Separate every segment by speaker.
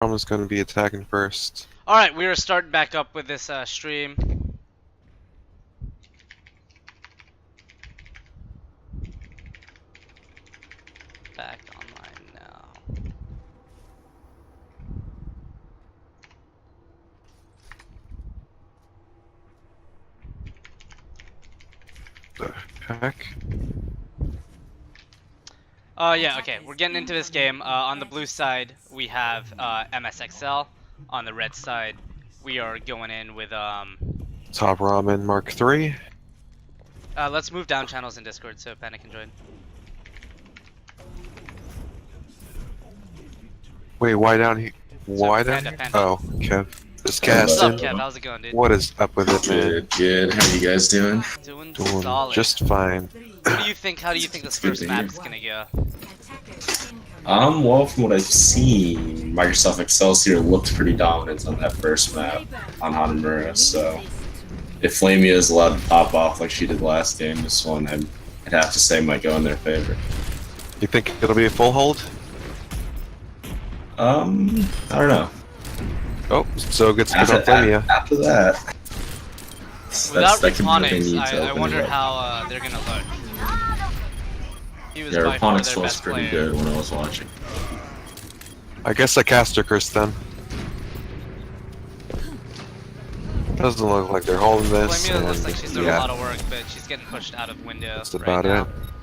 Speaker 1: Ramen's gonna be attacking first.
Speaker 2: Alright, we are starting back up with this stream. Back online now.
Speaker 1: The heck?
Speaker 2: Yeah, okay, we're getting into this game. On the blue side, we have MSXL. On the red side, we are going in with
Speaker 1: Top Ramen Mark 3.
Speaker 2: let's move down channels in Discord so Panda can join.
Speaker 1: Wait, why down here? Why down
Speaker 2: Panda,
Speaker 1: here?
Speaker 2: Panda.
Speaker 1: Oh, Kev. Just
Speaker 2: What's
Speaker 1: casting.
Speaker 2: up, Kev? How's it going, dude?
Speaker 1: What is up with it, man?
Speaker 3: Good. How you guys doing?
Speaker 2: Doing
Speaker 1: Doing
Speaker 2: solid.
Speaker 1: just fine.
Speaker 2: What do you think? How do you think this
Speaker 3: It's good
Speaker 2: first
Speaker 3: to
Speaker 2: map
Speaker 3: hear.
Speaker 2: is gonna go?
Speaker 3: Well, from what I've seen, Microsoft Excelsior looked pretty dominant on that first map on Hanamura, so if Flamia is allowed to pop off like she did last game, this one I'd have to say might go in their favor.
Speaker 1: You think it'll be a full hold?
Speaker 3: I don't know.
Speaker 1: Oh, so gets put on Flamia.
Speaker 3: After that,
Speaker 2: Without
Speaker 3: that could be what they
Speaker 2: Raponix,
Speaker 3: need to
Speaker 2: I
Speaker 3: open
Speaker 2: wonder
Speaker 3: it up.
Speaker 2: how they're gonna look. He was
Speaker 3: Yeah,
Speaker 2: by far
Speaker 3: Raponix
Speaker 2: their
Speaker 3: was
Speaker 2: best
Speaker 3: pretty
Speaker 2: player.
Speaker 3: good when I was watching.
Speaker 1: I guess I cast her curse then. Doesn't look like they're holding this.
Speaker 2: Flamia looks
Speaker 1: and
Speaker 2: like she's doing
Speaker 1: yeah,
Speaker 2: a lot of work, but she's getting pushed out of window.
Speaker 1: that's
Speaker 2: right
Speaker 1: about
Speaker 2: now.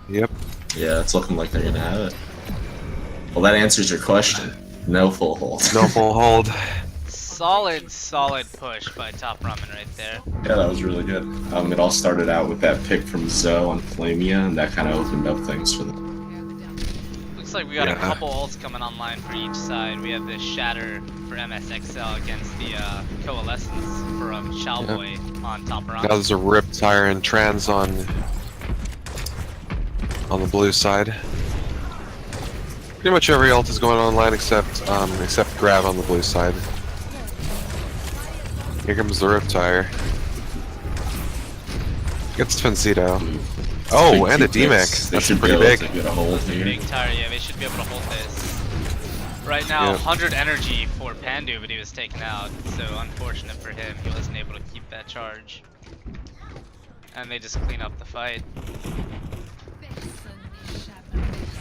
Speaker 1: it. Yep.
Speaker 3: Yeah, it's looking like they're gonna have it. Well, that answers your question. No full hold.
Speaker 1: No full hold.
Speaker 2: Solid push by Top Ramen right there.
Speaker 3: Yeah, that was really good. It all started out with that pick from Zoe on Flamia, and that kind of opened up things for them.
Speaker 2: Looks like we got a
Speaker 1: Yeah.
Speaker 2: couple ults coming online for each side. We have the Shatter for MSXL against the Coalescence from Cowboy on Top
Speaker 1: Now
Speaker 2: Ramen.
Speaker 1: there's a Rip Tire and Trans on the blue side. Pretty much every ult is going online except Grab on the blue side. Here comes the Rip Tire. Gets Fencito. Oh, and a D-Mech. That's pretty big.
Speaker 3: Get a hold here.
Speaker 2: Big tire, yeah, they should be able to hold this. Right now,
Speaker 1: Yep.
Speaker 2: 100 energy for Pandu, but he was taken out, so unfortunate for him, he wasn't able to keep that charge. And they just clean up the fight.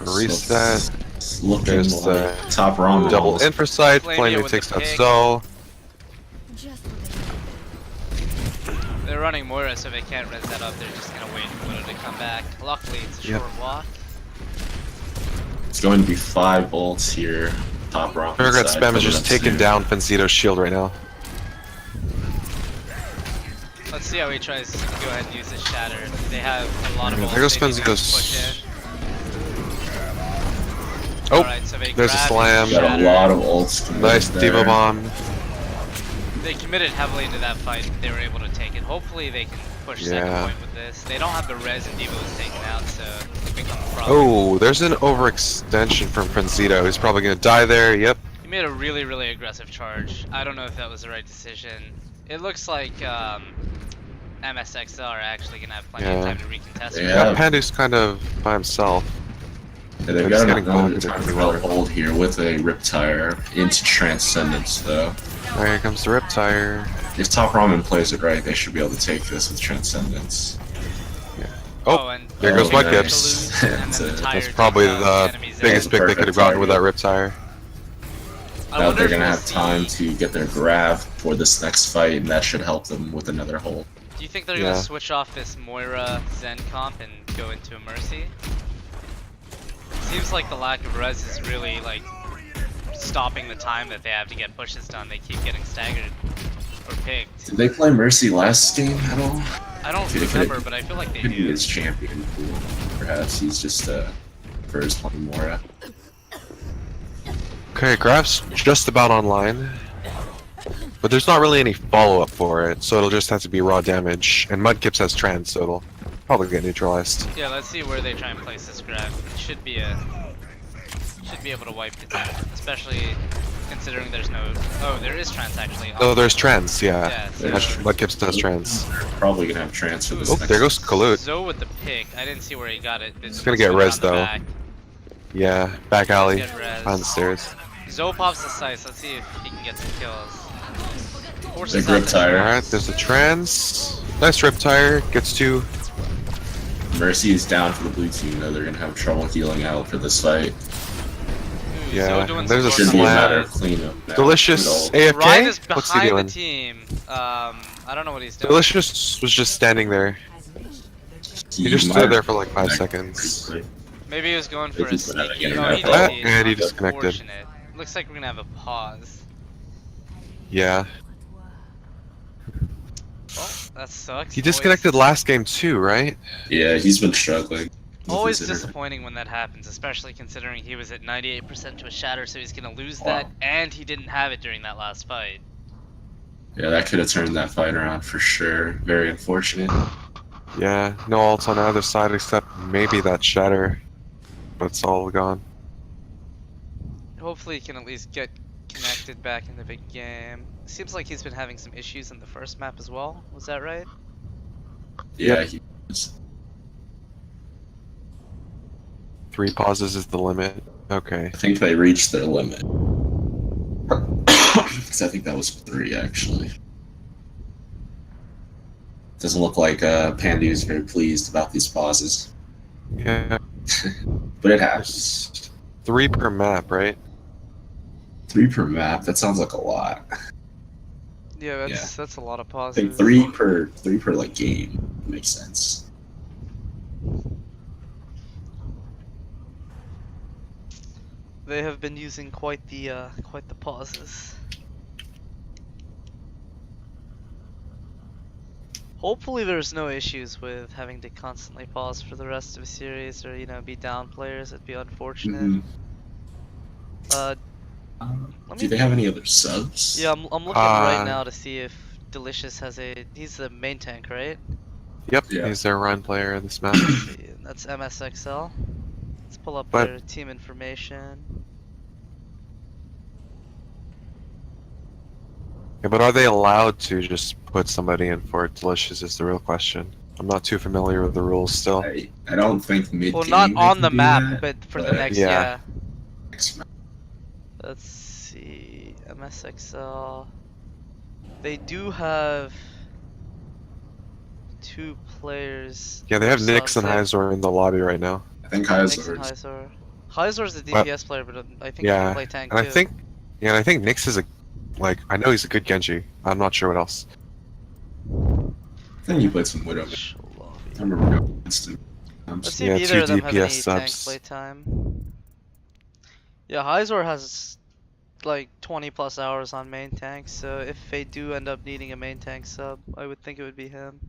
Speaker 1: Reset.
Speaker 3: It's looking
Speaker 1: There's
Speaker 3: like top Ramen.
Speaker 1: Double Infrasight.
Speaker 2: Flamia
Speaker 1: Flamia
Speaker 2: with
Speaker 1: takes
Speaker 2: the
Speaker 1: out
Speaker 2: pick.
Speaker 1: Zoe.
Speaker 2: They're running Moira, so they can't res that up, they're just gonna wait for Widow to come back. Luckily, it's a
Speaker 1: Yep.
Speaker 2: short walk.
Speaker 3: It's going to be 5 bolts here. Top Ramen.
Speaker 1: Paragraph
Speaker 3: side,
Speaker 1: Spam is
Speaker 3: coming
Speaker 1: just
Speaker 3: up
Speaker 1: taking
Speaker 3: soon.
Speaker 1: down Fencito's shield right now.
Speaker 2: Let's see how he tries to go ahead and use his Shatter. They have a lot of
Speaker 1: Yeah,
Speaker 2: ults
Speaker 1: there goes
Speaker 2: they need to
Speaker 1: Fenzito's-
Speaker 2: push in.
Speaker 1: Oh,
Speaker 2: Alright, so they
Speaker 1: there's a
Speaker 2: grab
Speaker 1: slam.
Speaker 2: his
Speaker 3: Got a
Speaker 2: Shatter.
Speaker 3: lot of ults. committed
Speaker 1: Nice
Speaker 3: there.
Speaker 1: Diva Bomb.
Speaker 2: They committed heavily into that fight. They were able to take it. Hopefully they can push second
Speaker 1: Yeah.
Speaker 2: point with this. They don't have the res and Diva was taken out, so it becomes a problem.
Speaker 1: Oh, there's an overextension from Fencito. He's probably gonna die there. Yep.
Speaker 2: He made a really aggressive charge. I don't know if that was the right decision. It looks like MSXL are actually gonna have plenty of
Speaker 1: Yeah.
Speaker 2: time to recontest.
Speaker 3: Yeah.
Speaker 1: Yeah, Pandu's kind of by himself.
Speaker 3: Yeah, they've
Speaker 1: They're
Speaker 3: got
Speaker 1: just
Speaker 3: enough
Speaker 1: getting
Speaker 3: time
Speaker 1: going
Speaker 3: to
Speaker 1: pretty
Speaker 3: develop
Speaker 1: well.
Speaker 3: hold here with a Rip Tire into Transcendence, though.
Speaker 1: Here comes the Rip Tire.
Speaker 3: If Top Ramen plays it right, they should be able to take this with Transcendence.
Speaker 1: Oh,
Speaker 2: and
Speaker 1: there goes
Speaker 3: my
Speaker 1: Mudkips.
Speaker 2: and then the tire
Speaker 1: That's probably
Speaker 2: takes out
Speaker 1: the
Speaker 2: enemies
Speaker 1: biggest
Speaker 2: there.
Speaker 1: pick they could have gotten with that Rip Tire.
Speaker 2: I
Speaker 3: Now
Speaker 2: wonder
Speaker 3: they're
Speaker 2: if
Speaker 3: gonna
Speaker 2: we'll
Speaker 3: have time
Speaker 2: see-
Speaker 3: to get their grab for this next fight, and that should help them with another hold.
Speaker 2: Do you think they're
Speaker 1: Yeah.
Speaker 2: gonna switch off this Moira Zen comp and go into a Mercy? Seems like the lack of res is really like stopping the time that they have to get pushes done. They keep getting staggered or picked.
Speaker 3: Did they play Mercy last game at all?
Speaker 2: I don't
Speaker 3: Could it-
Speaker 2: remember, but I feel like they
Speaker 3: Could be
Speaker 2: do.
Speaker 3: his champion pool. Perhaps he's just first playing Mora.
Speaker 1: Okay, Grab's just about online. But there's not really any follow-up for it, so it'll just have to be raw damage. And Mudkips has Trans, so it'll probably get neutralized.
Speaker 2: Yeah, let's see where they try and place this grab. It should be able to wipe it, especially considering there's no. Oh, there is trans actually.
Speaker 1: Oh, there's Trans,
Speaker 2: Yeah,
Speaker 1: yeah.
Speaker 2: so-
Speaker 1: Mudkips does Trans.
Speaker 3: They're probably gonna have transfer this
Speaker 1: Oh,
Speaker 3: next
Speaker 1: there goes Kalut.
Speaker 2: Zoe with the pick. I didn't see where he got it.
Speaker 1: He's gonna get res, though. Yeah, back alley,
Speaker 2: Get res.
Speaker 1: on the stairs.
Speaker 2: Zoe pops the sights. Let's see if he can get some kills. Forces
Speaker 3: The grip
Speaker 2: out the
Speaker 3: tire.
Speaker 2: trap.
Speaker 1: Alright, there's a trans. Nice riptire. Gets 2.
Speaker 3: Mercy is down for the blue team, though they're gonna have trouble healing out for this fight.
Speaker 2: Ooh,
Speaker 1: Yeah,
Speaker 2: Zoe doing
Speaker 1: and there's a
Speaker 2: some
Speaker 3: Should be a
Speaker 2: work on
Speaker 3: matter
Speaker 2: that.
Speaker 3: of cleanup now.
Speaker 1: Delicious
Speaker 3: Good old-
Speaker 2: Ryan is
Speaker 1: AFK? What's he
Speaker 2: behind the
Speaker 1: doing?
Speaker 2: team. I don't know what he's doing.
Speaker 1: Delicious was just standing there. He just
Speaker 3: might
Speaker 1: stood
Speaker 3: have
Speaker 1: there for like 5
Speaker 3: back
Speaker 1: seconds.
Speaker 3: pretty quick.
Speaker 2: Maybe he was going for
Speaker 3: If
Speaker 2: a
Speaker 3: he's gonna
Speaker 2: sneaky.
Speaker 3: get
Speaker 2: Oh,
Speaker 3: an
Speaker 2: he
Speaker 3: apple.
Speaker 2: did.
Speaker 1: And he disconnected.
Speaker 2: Unfortunate. Looks like we're gonna have a pause.
Speaker 1: Yeah.
Speaker 2: Well, that sucks.
Speaker 1: He disconnected last game too, right?
Speaker 3: Yeah, he's been struggling. with
Speaker 2: Always
Speaker 3: his internet.
Speaker 2: disappointing when that happens, especially considering he was at 98% to a shatter, so he's gonna lose that, and he didn't have it during that last fight.
Speaker 3: Yeah, that could have turned that fight around for sure. Very unfortunate.
Speaker 1: Yeah, no ults on either side except maybe that shatter. But it's all gone.
Speaker 2: Hopefully he can at least get connected back in the big game. Seems like he's been having some issues in the first map as well, was that right?
Speaker 3: Yeah,
Speaker 1: Yep.
Speaker 3: he was.
Speaker 1: 3 pauses is the limit. Okay.
Speaker 3: I think they reached their limit. Because I think that was 3 actually. Doesn't look like Pandy is very pleased about these pauses.
Speaker 1: Yeah.
Speaker 3: But it happens.
Speaker 1: There's 3 per map, right?
Speaker 3: 3 per map, that sounds like a lot.
Speaker 2: Yeah, that's a lot of
Speaker 3: I
Speaker 2: pauses.
Speaker 3: think 3 per like game makes sense.
Speaker 2: They have been using quite the pauses. Hopefully there's no issues with having to constantly pause for the rest of the series or, you know, be down players. It'd be unfortunate.
Speaker 3: Mhm.
Speaker 2: Let
Speaker 3: Do
Speaker 2: me-
Speaker 3: they have any other subs?
Speaker 2: Yeah, I'm looking right now to see if Delicious has a... He's the main tank, right?
Speaker 1: Yep,
Speaker 3: Yeah.
Speaker 1: he's their run player this map.
Speaker 2: Yeah, that's MSXL. Let's pull up
Speaker 1: But-
Speaker 2: their team information.
Speaker 1: Yeah, but are they allowed to just put somebody in for Delicious is the real question. I'm not too familiar with the rules still.
Speaker 3: I don't think mid.
Speaker 2: Well, not on the map, but for the next,
Speaker 1: yeah.
Speaker 2: yeah. Let's see, MSXL. They do have 2 players.
Speaker 1: Yeah, they have Nyx and
Speaker 2: subs.
Speaker 1: Hyzor in the lobby right now.
Speaker 3: I think
Speaker 2: Nyx and
Speaker 3: Hyzor.
Speaker 2: Hyzor. Hyzor's a DPS player, but I think he
Speaker 1: Yeah,
Speaker 2: can play tank
Speaker 1: and
Speaker 2: too.
Speaker 1: I think Nyx is I know he's a good Genji. I'm not sure what else.
Speaker 3: I think he played some Widow.
Speaker 2: Social lobby.
Speaker 3: I remember going against him.
Speaker 2: Let's see
Speaker 1: Yeah,
Speaker 2: if either
Speaker 1: 2
Speaker 2: of them have any
Speaker 1: DPS
Speaker 2: tank
Speaker 1: subs.
Speaker 2: playtime. Yeah, Hyzor has like 20 plus hours on main tank, so if they do end up needing a main tank sub, I would think it would be him.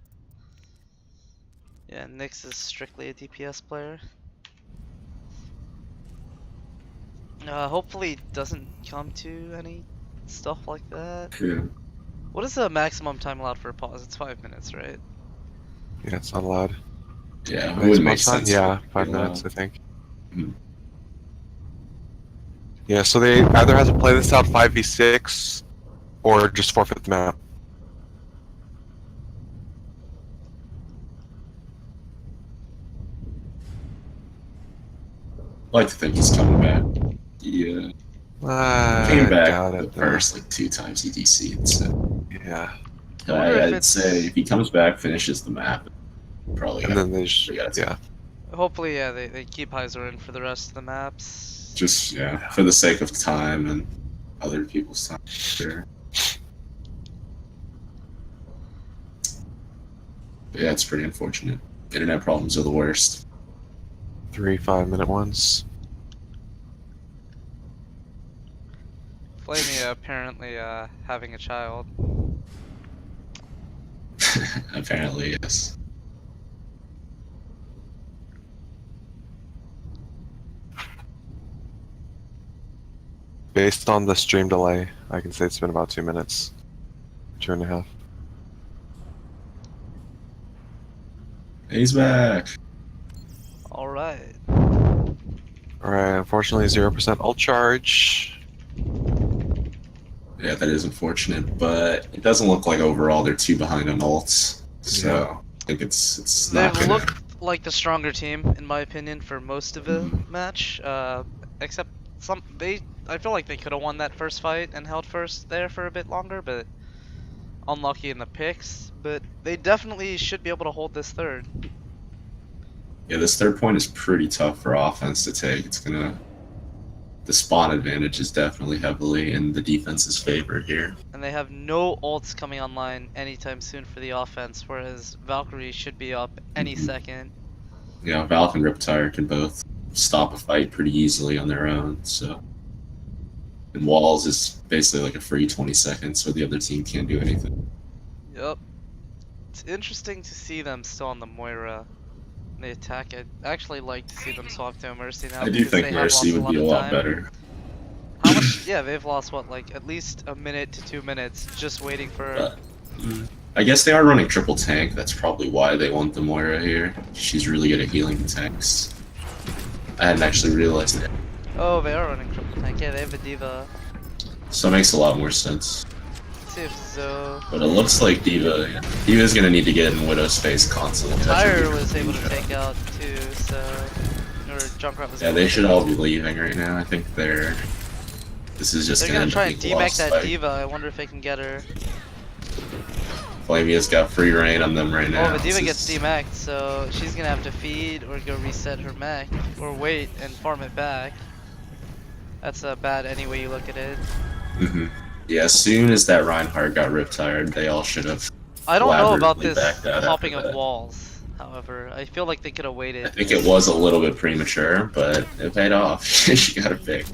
Speaker 2: Yeah, Nyx is strictly a DPS player. Hopefully it doesn't come to any stuff like that.
Speaker 3: Yeah.
Speaker 2: What is the maximum time allowed for a pause? It's 5 minutes, right?
Speaker 1: Yeah, it's not allowed.
Speaker 3: Yeah, it
Speaker 1: Maximum
Speaker 3: would make
Speaker 1: time?
Speaker 3: sense.
Speaker 1: Yeah,
Speaker 3: for
Speaker 1: 5
Speaker 3: it to be
Speaker 1: minutes, I
Speaker 3: allowed.
Speaker 1: think.
Speaker 3: Mhm.
Speaker 1: Yeah, so they either have to play this out 5v6 or just forfeit the map.
Speaker 3: I like to think he's coming back. Yeah. Came back
Speaker 1: Got
Speaker 3: the
Speaker 1: it. though.
Speaker 3: first like 2 times he DC'd, so
Speaker 1: Yeah,
Speaker 2: I wonder if
Speaker 3: I'd
Speaker 2: it's-
Speaker 3: say if he comes back, finishes the map, probably
Speaker 1: and then they just,
Speaker 3: we got
Speaker 1: yeah.
Speaker 2: Hopefully, yeah, they keep Hyzor in for the rest of the maps.
Speaker 3: just for the sake of time and other people's time. Sure. But yeah, it's pretty unfortunate. Internet problems are the worst.
Speaker 1: 3 5-minute ones.
Speaker 2: Flamia apparently having a child.
Speaker 3: Apparently, yes.
Speaker 1: Based on the stream delay, I can say it's been about 2 minutes. 2.5.
Speaker 3: He's back.
Speaker 2: Alright.
Speaker 1: Alright, unfortunately 0% ult charge.
Speaker 3: Yeah, that is unfortunate, but it doesn't look like overall they're too behind on ults. So I think it's not
Speaker 2: They've
Speaker 3: gonna.
Speaker 2: looked like the stronger team, in my opinion, for most of the match. Except I feel like they could have won that first fight and held first there for a bit longer, but unlucky in the picks. But they definitely should be able to hold this third.
Speaker 3: Yeah, this third point is pretty tough for offense to take. The spawn advantage is definitely heavily in the defense's favor here.
Speaker 2: And they have no ults coming online anytime soon for the offense, whereas Valkyrie should be up any second.
Speaker 3: Yeah, Valk and Riptire can both stop a fight pretty easily on their own, so. And Walls is basically like a free 20 seconds, so the other team can't do anything.
Speaker 2: Yep. It's interesting to see them still on the Moira. They attack. I'd actually like to see them swap to a Mercy now.
Speaker 3: I do
Speaker 2: because
Speaker 3: think
Speaker 2: they have
Speaker 3: Mercy
Speaker 2: lost
Speaker 3: would be a
Speaker 2: of
Speaker 3: lot
Speaker 2: time.
Speaker 3: better.
Speaker 2: How much? Yeah, they've lost what, like at least a minute to 2 minutes just waiting for.
Speaker 3: I guess they are running triple tank. That's probably why they want the Moira here. She's really good at healing the tanks. I hadn't actually realized that.
Speaker 2: Oh, they are running triple tank. Yeah, they have a diva.
Speaker 3: So it makes a lot more sense.
Speaker 2: Let's see if Zoe.
Speaker 3: But it looks like Diva's gonna need to get in Widow's face constantly. That should
Speaker 2: Tyre
Speaker 3: be
Speaker 2: was able to
Speaker 3: pretty
Speaker 2: take out too, so. Or Junkrat was.
Speaker 3: Yeah, they should all be leaving right now. I think this is just
Speaker 2: They're
Speaker 3: gonna
Speaker 2: gonna
Speaker 3: end
Speaker 2: try
Speaker 3: up
Speaker 2: and
Speaker 3: being
Speaker 2: demech
Speaker 3: lost
Speaker 2: that
Speaker 3: fight.
Speaker 2: diva. I wonder if they can get her.
Speaker 3: Flamia's got free reign on them right now.
Speaker 2: Oh, the diva
Speaker 3: This
Speaker 2: gets
Speaker 3: is-
Speaker 2: demeched, so she's gonna have to feed or go reset her mech, or wait and farm it back. That's bad any way you look at it.
Speaker 3: Yeah, as soon as that Reinhardt got riptired, they all should have.
Speaker 2: I don't know about
Speaker 3: Collaboratively
Speaker 2: this
Speaker 3: backed out
Speaker 2: popping
Speaker 3: after
Speaker 2: of
Speaker 3: that.
Speaker 2: walls, however. I feel like they could have
Speaker 3: I
Speaker 2: waited.
Speaker 3: think it was a little bit premature, but it paid off. She got a pick.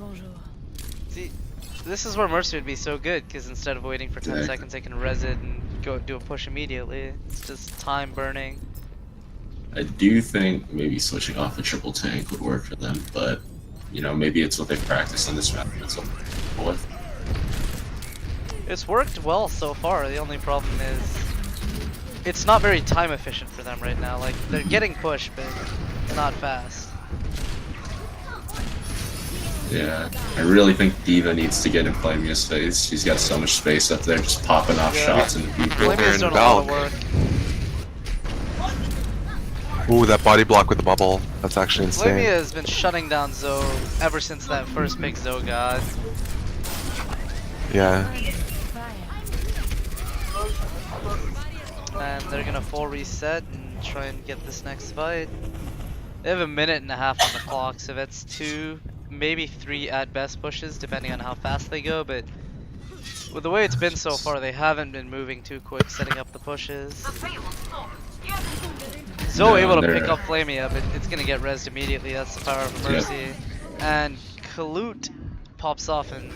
Speaker 2: See, this is where Mercy would be so good, because instead of waiting for 10
Speaker 3: Exactly.
Speaker 2: seconds, they can res it and go do a push immediately. It's just time burning.
Speaker 3: I do think maybe switching off a triple tank would work for them, but you know, maybe it's what they've practiced on this map. That's what they're with.
Speaker 2: It's worked well so far. The only problem is it's not very time efficient for them right now. Like, they're getting pushed, but not fast.
Speaker 3: Yeah, I really think Diva needs to get in Flamia's face. She's got so much space up there, just popping off
Speaker 2: Yeah.
Speaker 3: shots into people.
Speaker 2: Flamia's
Speaker 1: in
Speaker 2: doing a lot of
Speaker 1: Valk.
Speaker 2: work.
Speaker 1: Ooh, that body block with the bubble. That's actually insane.
Speaker 2: Flamia has been shutting down Zoe ever since that first pick Zoe got.
Speaker 1: Yeah.
Speaker 2: And they're gonna full reset and try and get this next fight. They have a minute and a half on the clock, so that's 2, maybe 3 at best pushes, depending on how fast they go, but with the way it's been so far, they haven't been moving too quick, setting up the pushes. Zoe able to pick up Flamia, but it's gonna get rezzed immediately. That's the power of Mercy. And Kalut pops off and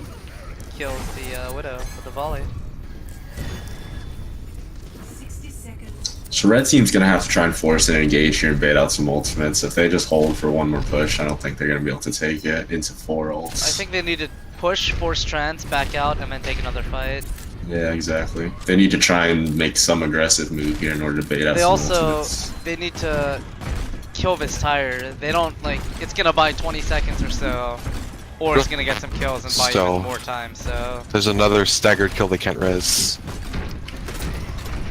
Speaker 2: kills the Widow with a volley.
Speaker 3: So red team's gonna have to try and force an engage here and bait out some ultimates. If they just hold for one more push, I don't think they're gonna be able to take it into 4 ults.
Speaker 2: I think they need to push, force trans, back out, and then take another fight.
Speaker 3: Yeah, exactly. They need to try and make some aggressive move here in order to bait out
Speaker 2: They
Speaker 3: some
Speaker 2: also
Speaker 3: ultimates.
Speaker 2: they need to kill this tire. They don't like it's gonna buy 20 seconds or so, or it's gonna get some kills and buy
Speaker 1: So-
Speaker 2: even more time. So
Speaker 1: There's another staggered kill they can't res.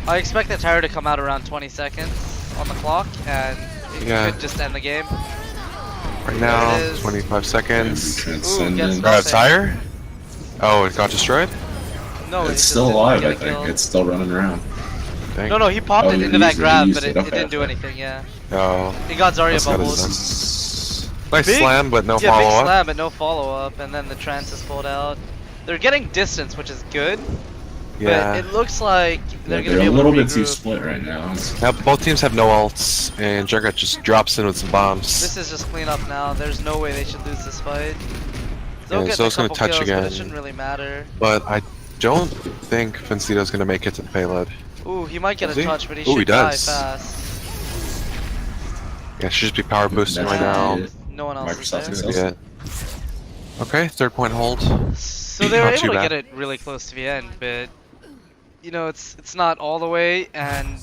Speaker 2: I expect the tire to come out around 20 seconds on the clock, and it
Speaker 1: Yeah.
Speaker 2: could just end the game.
Speaker 1: Right now,
Speaker 2: It is.
Speaker 1: 25 seconds.
Speaker 3: Transcendent.
Speaker 2: gets-
Speaker 1: Tire? Oh, it got destroyed?
Speaker 2: No, it
Speaker 3: It's
Speaker 2: just
Speaker 3: still
Speaker 2: didn't
Speaker 3: alive,
Speaker 2: get
Speaker 3: I
Speaker 2: a
Speaker 3: think.
Speaker 2: kill.
Speaker 3: It's still running around.
Speaker 1: Dang.
Speaker 2: No, he popped
Speaker 3: Oh,
Speaker 2: it
Speaker 3: you
Speaker 2: into that
Speaker 3: used it,
Speaker 2: grab,
Speaker 3: you
Speaker 2: but
Speaker 3: used
Speaker 2: it
Speaker 3: it. Okay,
Speaker 2: didn't do
Speaker 3: okay.
Speaker 2: anything. Yeah,
Speaker 1: Oh,
Speaker 2: he got Zarya
Speaker 1: that's gotta be
Speaker 2: bubbles.
Speaker 1: done. Nice
Speaker 2: Big-
Speaker 1: slam, but no
Speaker 2: Yeah, big
Speaker 1: follow-up.
Speaker 2: slam, but no follow up, and then the trance is pulled out. They're getting distance, which is good.
Speaker 1: Yeah.
Speaker 2: But it looks like they're
Speaker 3: Yeah,
Speaker 2: gonna be
Speaker 3: a
Speaker 2: able
Speaker 3: little
Speaker 2: to
Speaker 3: bit too
Speaker 2: regroup.
Speaker 3: split right now.
Speaker 1: Now both teams have no ults, and Junkertown just drops in with some bombs.
Speaker 2: This is just clean up now. There's no way they should lose this fight. They'll
Speaker 1: Yeah,
Speaker 2: get
Speaker 1: Zoe's
Speaker 2: a
Speaker 1: gonna
Speaker 2: couple
Speaker 1: touch
Speaker 2: kills, but
Speaker 1: again.
Speaker 2: it shouldn't really matter.
Speaker 1: But I don't think Vincito's gonna make it to the payload.
Speaker 2: Ooh, he might get
Speaker 1: Does
Speaker 2: a
Speaker 1: he?
Speaker 2: touch, but he
Speaker 1: Ooh,
Speaker 2: should
Speaker 1: he
Speaker 2: die
Speaker 1: does.
Speaker 2: fast.
Speaker 1: Yeah, should just be power boosting right now.
Speaker 3: Yeah.
Speaker 2: No one else
Speaker 3: Microsoft
Speaker 2: is
Speaker 3: Excelsior.
Speaker 2: there.
Speaker 1: Yeah. Okay, 3rd point hold.
Speaker 2: So they were
Speaker 1: Not
Speaker 2: able
Speaker 1: too
Speaker 2: to
Speaker 1: bad.
Speaker 2: get it really close to the end, but you know, it's not all the way, and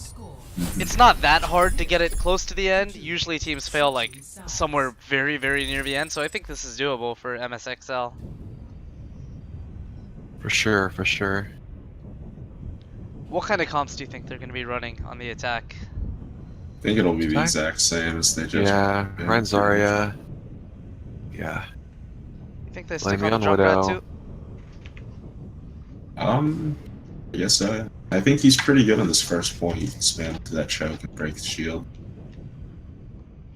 Speaker 2: it's not that hard to get it close to the end. Usually teams fail like somewhere very, very near the end, so I think this is doable for MSXL.
Speaker 1: For sure, for sure.
Speaker 2: What kind of comps do you think they're going to be running on the attack?
Speaker 3: I think it'll be the
Speaker 1: Attack?
Speaker 3: exact same as they just.
Speaker 1: Yeah, Ryan Zarya. Yeah.
Speaker 2: You think they stick
Speaker 1: Blame
Speaker 2: on
Speaker 1: me
Speaker 2: the
Speaker 1: on
Speaker 2: Junkrat
Speaker 1: Widow.
Speaker 2: too?
Speaker 3: I guess so. I think he's pretty good on this first point. He can spam to that choke and break the shield.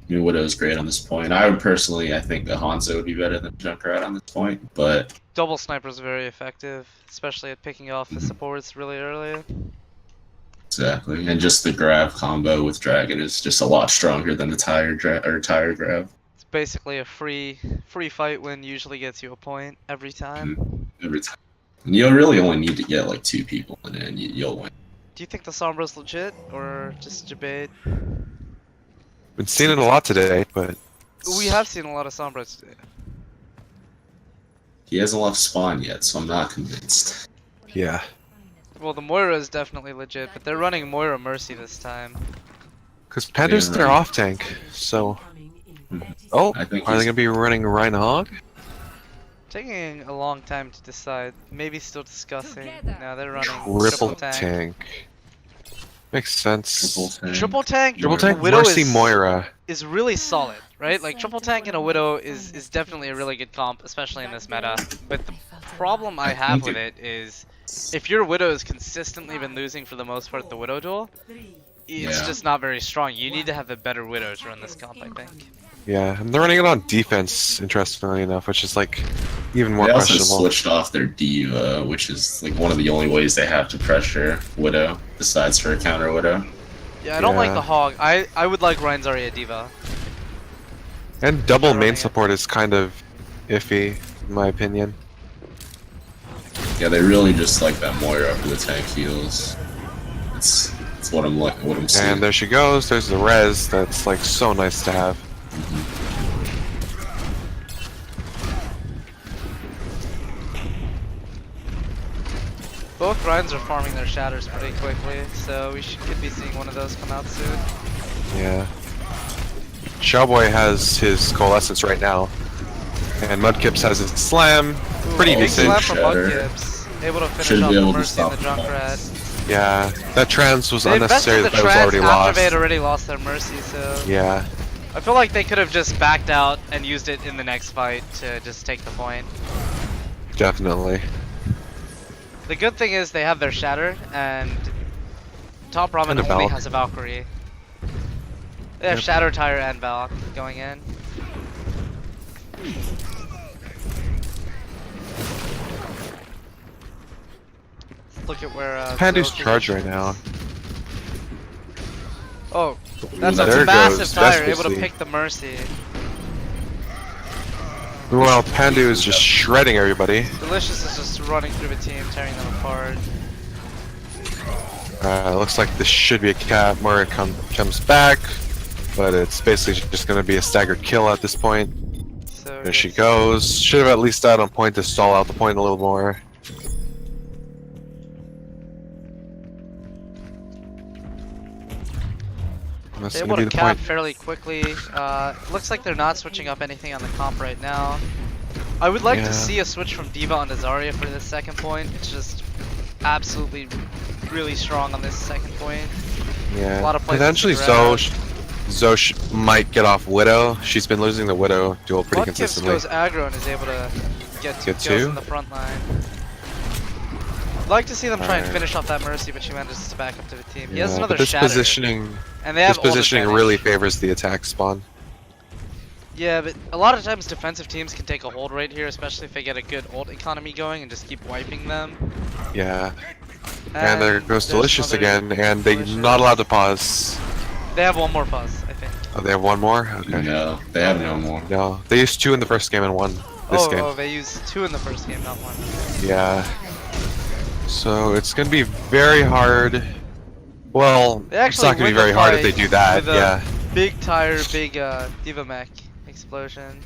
Speaker 3: I mean, Widow's great on this point. I think that Hanzo would be better than Junkrat on this point, but
Speaker 2: Double sniper is very effective, especially at picking off the supports really early.
Speaker 3: exactly. And just the grab combo with Dragon is just a lot stronger than the tire grab
Speaker 2: It's basically a free fight win. Usually gets you a point every time.
Speaker 3: every time. And you'll really only need to get like 2 people in it, and you'll win.
Speaker 2: Do you think the Sombra's legit or just debate?
Speaker 1: Been seeing it a lot today, but
Speaker 2: We have seen a lot of Sombras today.
Speaker 3: He hasn't left spawn yet, so I'm not convinced.
Speaker 1: yeah.
Speaker 2: Well, the Moira is definitely legit, but they're running Moira Mercy this time.
Speaker 1: Because Panda's their off tank, so. Oh,
Speaker 3: I think
Speaker 1: are they
Speaker 3: he's-
Speaker 1: gonna be running Reinhog?
Speaker 2: Taking a long time to decide. Maybe still discussing. No, they're running
Speaker 1: Triple
Speaker 2: triple tank.
Speaker 1: tank. Makes sense.
Speaker 2: Triple tank.
Speaker 1: Triple tank.
Speaker 2: Widow
Speaker 1: Mercy
Speaker 2: is
Speaker 1: Moira.
Speaker 2: is really solid, right? Like triple tank and a Widow is definitely a really good comp, especially in this meta. But the problem I have with it is, if your Widow has consistently been losing for the most part the Widow duel, it's
Speaker 3: Yeah.
Speaker 2: just not very strong. You need to have a better Widow to run this comp, I think.
Speaker 1: Yeah, and they're running it on defense, interestingly enough, which is like even more
Speaker 3: They also
Speaker 1: questionable.
Speaker 3: switched off their diva, which is like one of the only ways they have to pressure Widow, besides for a counter Widow.
Speaker 2: Yeah, I don't like
Speaker 1: Yeah.
Speaker 2: the Hog. I would like Ryan Zarya Diva.
Speaker 1: And double
Speaker 2: Running
Speaker 1: main
Speaker 2: it.
Speaker 1: support is kind of iffy, in my opinion.
Speaker 3: Yeah, they really just like that Moira for the tank heals. It's what I'm seeing.
Speaker 1: And there she goes. There's the res. That's like so nice to have.
Speaker 2: Both Ryans are farming their shatters pretty quickly, so we could be seeing one of those come out soon.
Speaker 1: Yeah. Showboy has his coalescence right now, and Mudkips has his slam. Pretty
Speaker 2: Big
Speaker 1: decent.
Speaker 2: slap from
Speaker 3: Shatter.
Speaker 2: Mudkips. Able to finish
Speaker 3: Should
Speaker 2: off
Speaker 3: be
Speaker 2: the
Speaker 3: able to
Speaker 2: Mercy and the
Speaker 3: stop the
Speaker 2: Junkrat.
Speaker 1: Yeah, that trans was
Speaker 2: They
Speaker 1: unnecessary.
Speaker 2: invested
Speaker 1: That
Speaker 2: the
Speaker 1: was
Speaker 2: trans
Speaker 1: already
Speaker 2: after
Speaker 1: lost.
Speaker 2: they had already lost their Mercy, so...
Speaker 1: Yeah.
Speaker 2: I feel like they could have just backed out and used it in the next fight to just take the point.
Speaker 1: Definitely.
Speaker 2: The good thing is they have their Shatter, and Top Ramen
Speaker 1: And a
Speaker 2: only
Speaker 1: Valk.
Speaker 2: has a Valkyrie. They have
Speaker 1: Yep.
Speaker 2: Shatter, Tire, and Valk going in. Look at where
Speaker 1: Pandu's
Speaker 2: Zoe
Speaker 1: charge
Speaker 2: positions.
Speaker 1: right now.
Speaker 2: Oh, that's
Speaker 1: There
Speaker 2: a massive
Speaker 1: goes
Speaker 2: Tire, able to
Speaker 1: Vespercy.
Speaker 2: pick the Mercy.
Speaker 1: Well, Pandu is just shredding everybody.
Speaker 2: Delicious is just running through the team, tearing them apart.
Speaker 1: Looks like this should be a cap. Moira comes back, but it's basically just going to be a staggered kill at this point.
Speaker 2: So
Speaker 1: There she
Speaker 2: yes.
Speaker 1: goes. Should have at least died on point to stall out the point a little more. That's
Speaker 2: They're
Speaker 1: gonna
Speaker 2: able
Speaker 1: be
Speaker 2: to
Speaker 1: the
Speaker 2: cap
Speaker 1: point.
Speaker 2: fairly quickly. Looks like they're not switching up anything on the comp right now. I would like
Speaker 1: Yeah.
Speaker 2: to see a switch from Diva onto Zarya for this second point. It's just absolutely really strong on this second point.
Speaker 1: Yeah.
Speaker 2: A lot of places
Speaker 1: Potentially
Speaker 2: to grab.
Speaker 1: Zosh might get off Widow. She's been losing the Widow duel pretty
Speaker 2: Mudkips
Speaker 1: consistently.
Speaker 2: goes aggro and is able to get two
Speaker 1: Get
Speaker 2: kills
Speaker 1: two?
Speaker 2: in the front line. I'd like to see them try and
Speaker 1: Alright.
Speaker 2: finish off that Mercy, but she manages to back up to the team. He has
Speaker 1: Yeah,
Speaker 2: another
Speaker 1: but this
Speaker 2: Shatter,
Speaker 1: positioning,
Speaker 2: and they have
Speaker 1: this positioning
Speaker 2: ult
Speaker 1: really
Speaker 2: advantage.
Speaker 1: favors the attack spawn.
Speaker 2: Yeah, but a lot of times defensive teams can take a hold right here, especially if they get a good ult economy going and just keep wiping them.
Speaker 1: Yeah. And there goes
Speaker 2: there's
Speaker 1: Delicious
Speaker 2: another
Speaker 1: again, and they're
Speaker 2: Delicious.
Speaker 1: not allowed to pause.
Speaker 2: They have one more pause, I think.
Speaker 1: Oh, they have one more? Okay.
Speaker 3: No, they have no more.
Speaker 1: No, they used 2 in the first game and 1 this game.
Speaker 2: Oh, they used 2 in the first game, not 1.
Speaker 1: Yeah. So it's gonna be very hard. Well,
Speaker 2: They
Speaker 1: it's
Speaker 2: actually
Speaker 1: not gonna be
Speaker 2: win the
Speaker 1: very hard if they
Speaker 2: fight
Speaker 1: do that.
Speaker 2: with a
Speaker 1: Yeah.
Speaker 2: Big tire, big Diva mech explosion.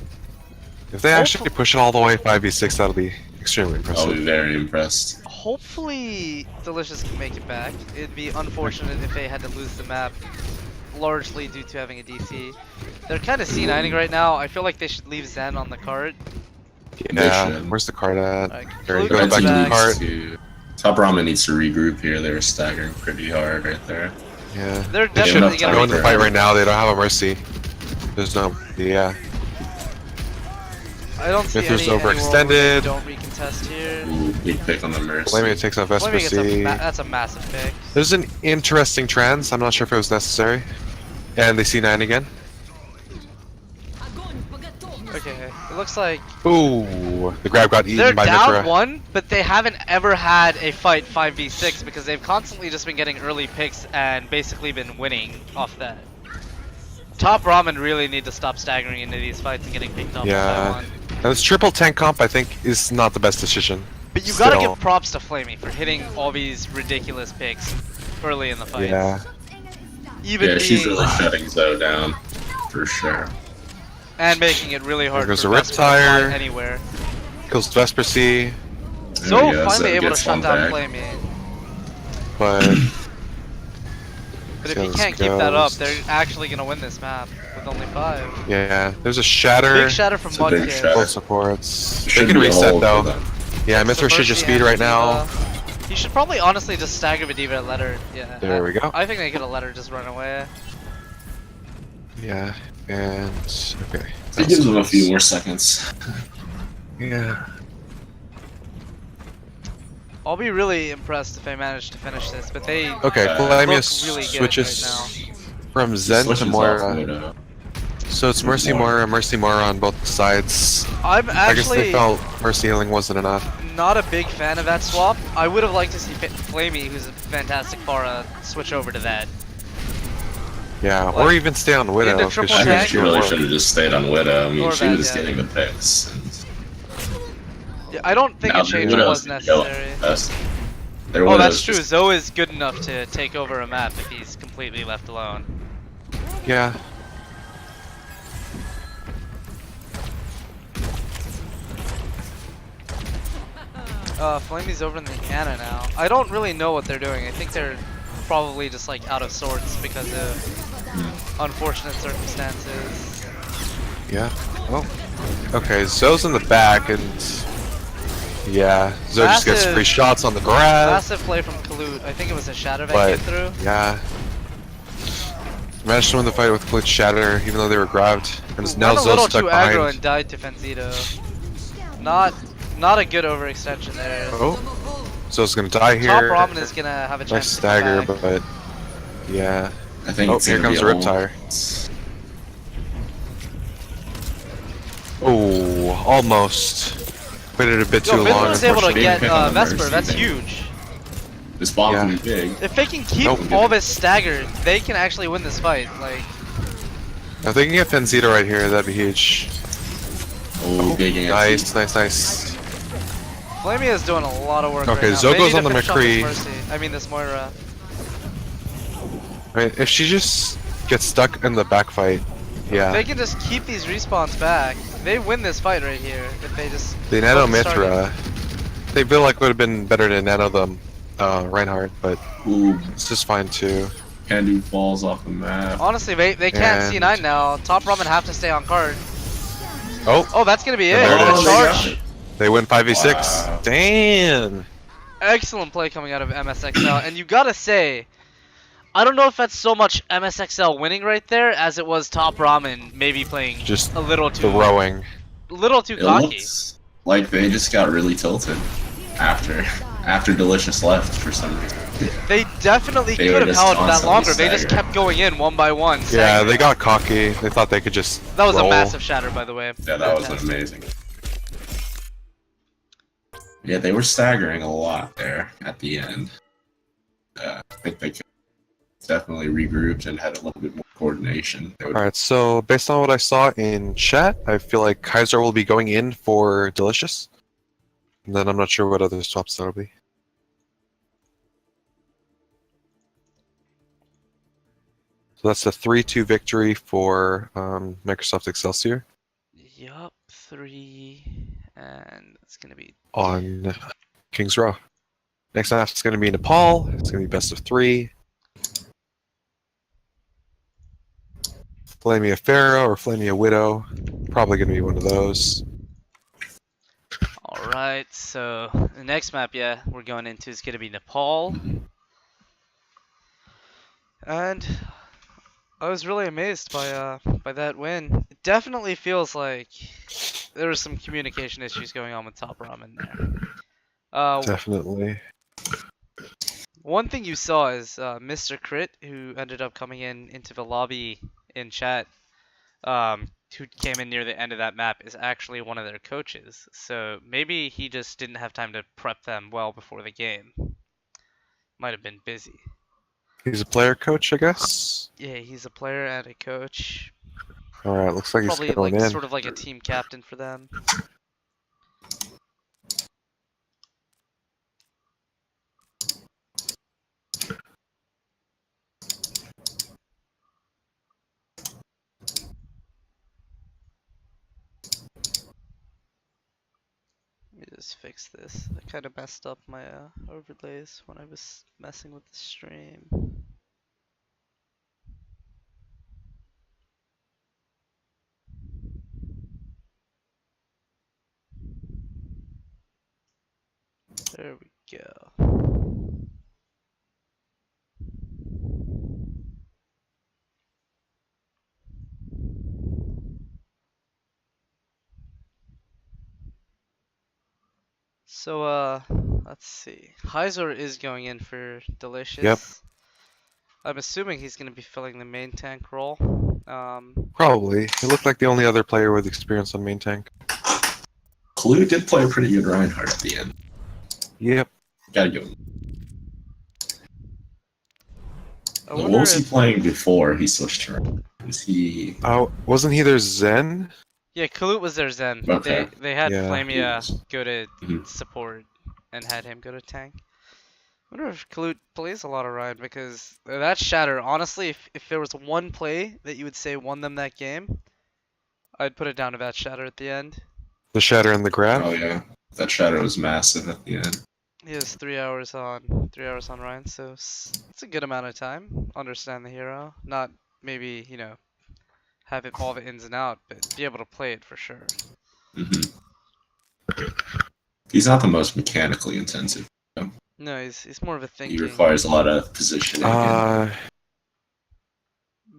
Speaker 1: If they actually push it all the way 5v6, that'll be extremely
Speaker 3: I'll
Speaker 1: impressive.
Speaker 3: be very impressed.
Speaker 2: Hopefully, Delicious can make it back. It'd be unfortunate if they had to lose the map, largely due to having a DC. They're kind of C9ing right now. I feel like they should leave Zen on the cart.
Speaker 1: Yeah.
Speaker 3: should.
Speaker 1: Where's the card at?
Speaker 2: Alright,
Speaker 1: There you
Speaker 2: Klug
Speaker 1: go.
Speaker 2: comes
Speaker 1: Back to the
Speaker 2: back.
Speaker 1: cart.
Speaker 3: Top Ramen needs to regroup here. They were staggering pretty hard right there.
Speaker 1: Yeah.
Speaker 2: They're
Speaker 1: They should
Speaker 2: definitely gonna
Speaker 1: go in the
Speaker 2: regroup.
Speaker 1: fight right now. They don't have a mercy. There's no. Yeah.
Speaker 2: I don't see
Speaker 1: Mythra's
Speaker 2: any
Speaker 1: overextended.
Speaker 2: Don't recontest here.
Speaker 3: Ooh, big pick on the Mercy.
Speaker 1: Flamia takes off
Speaker 2: Flaming gets
Speaker 1: Vesper C.
Speaker 2: that's a massive pick.
Speaker 1: There's an interesting trans. I'm not sure if it was necessary. And they C9 again.
Speaker 2: Okay, it looks like
Speaker 1: Ooh, the grab got
Speaker 2: they're
Speaker 1: eaten by
Speaker 2: down
Speaker 1: Mythra.
Speaker 2: one, but they haven't ever had a fight 5v6 because they've constantly just been getting early picks and basically been winning off that. Top Ramen really need to stop staggering into these fights and getting picked off
Speaker 1: Yeah.
Speaker 2: one by one.
Speaker 1: And this triple tank comp, I think, is not the best decision.
Speaker 2: But you gotta
Speaker 1: Still.
Speaker 2: give props to Flamey for hitting all these ridiculous picks early in the fight.
Speaker 1: Yeah.
Speaker 2: Even
Speaker 3: Yeah, she's
Speaker 2: being-
Speaker 3: really shutting Zoe down, for sure.
Speaker 2: and making it really hard
Speaker 1: There goes
Speaker 2: for
Speaker 1: a
Speaker 2: Vesper to fly
Speaker 1: Riptire.
Speaker 2: anywhere.
Speaker 1: Kills Vesper C.
Speaker 2: So
Speaker 3: we go,
Speaker 2: finally
Speaker 3: Zoe
Speaker 2: able to
Speaker 3: gets
Speaker 2: shut
Speaker 3: one
Speaker 2: down
Speaker 3: back.
Speaker 2: Flamey.
Speaker 1: But
Speaker 2: But if
Speaker 1: See how
Speaker 2: you
Speaker 1: this
Speaker 2: can't keep that up,
Speaker 1: goes.
Speaker 2: they're actually gonna win this map with only 5.
Speaker 1: yeah, there's a shatter.
Speaker 2: Big shatter from
Speaker 3: It's a big
Speaker 2: Mudkip.
Speaker 3: shatter.
Speaker 1: Both supports.
Speaker 3: It
Speaker 1: They
Speaker 3: should
Speaker 1: can
Speaker 3: be a
Speaker 1: reset
Speaker 3: hold
Speaker 1: though.
Speaker 3: for them.
Speaker 1: Yeah,
Speaker 2: So
Speaker 1: Mythra should just
Speaker 2: Mercy
Speaker 1: speed
Speaker 2: and
Speaker 1: right now.
Speaker 2: Diva. He should probably honestly just stagger the Diva and let her. Yeah.
Speaker 1: There we go.
Speaker 2: I think they could have let her just run away.
Speaker 1: Yeah, and okay.
Speaker 3: It gives them a few more seconds.
Speaker 1: Yeah.
Speaker 2: I'll be really impressed if they manage to finish this, but they
Speaker 1: Okay,
Speaker 3: Uh,
Speaker 1: Flamia
Speaker 2: look really good
Speaker 1: switches
Speaker 2: right
Speaker 1: from Zen to
Speaker 3: Switches off
Speaker 1: Moira.
Speaker 3: Widow.
Speaker 1: So it's Mercy Moira, Mercy Moira on both sides.
Speaker 2: I'm
Speaker 1: I guess they
Speaker 2: actually
Speaker 1: felt Mercy healing wasn't enough.
Speaker 2: not a big fan of that swap. I would have liked to see Flamey, who's a fantastic Pharah, switch over to that.
Speaker 1: Yeah,
Speaker 2: Like,
Speaker 1: or even stay on Widow.
Speaker 2: into
Speaker 1: 'cause
Speaker 2: triple
Speaker 3: I
Speaker 1: she
Speaker 3: think
Speaker 2: tank
Speaker 3: she
Speaker 1: can
Speaker 3: really
Speaker 1: work.
Speaker 3: should have just stayed on Widow. I mean,
Speaker 2: Or
Speaker 3: she
Speaker 2: that,
Speaker 3: was
Speaker 2: yeah.
Speaker 3: getting the picks. And
Speaker 2: Yeah, I don't think
Speaker 3: now
Speaker 2: a change
Speaker 3: Widow's
Speaker 2: was
Speaker 3: the
Speaker 2: necessary.
Speaker 3: best. Their
Speaker 2: Oh,
Speaker 3: Widow's
Speaker 2: that's true.
Speaker 3: just-
Speaker 2: Zoe is good enough to take over a map if he's completely left alone.
Speaker 1: Yeah.
Speaker 2: Flamey's over in the Ana now. I don't really know what they're doing. I think they're probably just like out of sorts because of unfortunate circumstances.
Speaker 1: Yeah. Oh. Okay, Zoe's in the back and yeah, Zoe just gets
Speaker 2: Massive-
Speaker 1: free shots on the grab.
Speaker 2: Massive play from Kalut. I think it was a shadow that
Speaker 1: But
Speaker 2: came through.
Speaker 1: yeah. Managed to win the fight with Glitch Shatter even though they were grabbed. And now
Speaker 2: Went a little
Speaker 1: Zoe's stuck
Speaker 2: too aggro
Speaker 1: behind.
Speaker 2: and died to Fenzito. Not a good overextension there.
Speaker 1: Oh. Zoe's gonna die here.
Speaker 2: Top Ramen is gonna have a chance
Speaker 1: Nice
Speaker 2: to
Speaker 1: stagger,
Speaker 2: come back.
Speaker 1: but yeah.
Speaker 3: I think
Speaker 1: Oh,
Speaker 3: it's
Speaker 1: here
Speaker 3: gonna
Speaker 1: comes
Speaker 3: be
Speaker 1: a
Speaker 3: a hold.
Speaker 1: Riptire. Oh, almost. Waited a bit
Speaker 2: Yo,
Speaker 1: too
Speaker 2: Vince
Speaker 1: long.
Speaker 2: was able to
Speaker 1: unfortunately.
Speaker 2: get
Speaker 3: Pick on the
Speaker 2: Vesper.
Speaker 3: Mercy
Speaker 2: That's
Speaker 3: thing.
Speaker 2: huge.
Speaker 3: This bomb
Speaker 1: Yeah.
Speaker 3: can be big.
Speaker 2: If they can keep
Speaker 1: Nope.
Speaker 2: all this staggered, they can actually win this fight. Like,
Speaker 1: If they can get Fenzito right here, that'd be huge.
Speaker 3: Oh, big anti.
Speaker 1: Nice.
Speaker 2: Flamia is doing a lot of work
Speaker 1: Okay,
Speaker 2: right now.
Speaker 1: Zoe
Speaker 2: They
Speaker 1: goes
Speaker 2: need to
Speaker 1: on the
Speaker 2: finish off this
Speaker 1: McCree.
Speaker 2: Mercy. I mean, this Moira.
Speaker 1: I mean, if she just gets stuck in the back fight, yeah.
Speaker 2: They can just keep these respawns back. They win this fight right here if they just.
Speaker 1: The Nano
Speaker 2: focus target.
Speaker 1: Mitra, they feel like it would have been better to Nano them, Reinhardt, but
Speaker 3: Ooh,
Speaker 1: it's just fine too.
Speaker 3: Candu falls off the map.
Speaker 2: Honestly, they can't
Speaker 1: And-
Speaker 2: C9 now. Top Ramen have to stay on card.
Speaker 1: Oh,
Speaker 2: Oh, that's gonna be it.
Speaker 1: There it
Speaker 2: The
Speaker 1: is.
Speaker 2: charge.
Speaker 1: they win 5v6.
Speaker 3: Wow.
Speaker 1: Damn.
Speaker 2: Excellent play coming out of MSXL, and you gotta say, I don't know if that's so much MSXL winning right there as it was Top Ramen maybe playing
Speaker 1: Just
Speaker 2: a little
Speaker 1: the
Speaker 2: too
Speaker 1: rowing.
Speaker 2: cocky.
Speaker 3: It looks like they just got really tilted after Delicious left for some reason.
Speaker 2: They definitely
Speaker 3: They
Speaker 2: could
Speaker 3: were
Speaker 2: have
Speaker 3: just
Speaker 2: held that
Speaker 3: constantly
Speaker 2: longer. They just
Speaker 3: staggered.
Speaker 2: kept going in one by one.
Speaker 1: Yeah,
Speaker 2: staggering.
Speaker 1: they got cocky. They thought they could just
Speaker 2: That was
Speaker 1: roll.
Speaker 2: a massive shatter, by the way.
Speaker 3: Yeah, that was
Speaker 2: Fantastic.
Speaker 3: amazing. Yeah, they were staggering a lot there at the end. I think they could definitely regrouped and had a little bit more coordination. They would-
Speaker 1: Alright, so based on what I saw in chat, I feel like Kaiser will be going in for Delicious. And then I'm not sure what other swaps that'll be. So that's a 3-2 victory for Microsoft Excelsior
Speaker 2: Yup, 3, and it's gonna be.
Speaker 1: on King's Row. Next half is going to be Nepal. It's going to be best of 3. Flamia Pharaoh or Flamia Widow. Probably going to be one of those.
Speaker 2: Alright, so the next map, yeah, we're going into is gonna be Nepal. And I was really amazed by that win. It definitely feels like there were some communication issues going on with Top Ramen there.
Speaker 1: Definitely.
Speaker 2: One thing you saw is Mr. Crit, who ended up coming into the lobby in chat, who came in near the end of that map, is actually one of their coaches. So maybe he just didn't have time to prep them well before the game. Might have been busy.
Speaker 1: He's a player coach, I guess.
Speaker 2: Yeah, he's a player and a coach.
Speaker 1: All right, looks like
Speaker 2: Probably
Speaker 1: he's going
Speaker 2: like
Speaker 1: in.
Speaker 2: sort of like a team captain for them. Let me just fix this. I kind of messed up my overlays when I was messing with the stream. There we go. So, let's see. Hyzor is going in for Delicious.
Speaker 1: Yep.
Speaker 2: I'm assuming he's going to be filling the main tank role.
Speaker 1: Probably. He looked like the only other player with experience on main tank.
Speaker 3: Clue did play a pretty good Reinhardt at the end.
Speaker 1: Yep.
Speaker 3: Gotta give him. What was he
Speaker 2: if...
Speaker 3: playing before he switched to Reinhardt? Was he...
Speaker 1: Oh, wasn't he their Zen?
Speaker 2: Yeah, Kalut was their Zen.
Speaker 3: Okay.
Speaker 2: They had
Speaker 1: Yeah.
Speaker 2: Flamia go to
Speaker 3: Mhm.
Speaker 2: support and had him go to tank. I wonder if Kalut plays a lot of Ryan, because that Shatter, honestly, if there was one play that you would say won them that game, I'd put it down to that Shatter at the end.
Speaker 1: The Shatter and the Grab?
Speaker 3: Oh yeah, that shadow was massive at the end.
Speaker 2: He has 3 hours on Ryan, so it's a good amount of time. Understand the hero, not maybe have it all the ins and out, but be able to play it for sure.
Speaker 3: He's not the most mechanically intensive.
Speaker 2: No, he's more of a
Speaker 3: He
Speaker 2: thinking.
Speaker 3: requires a lot of positioning. and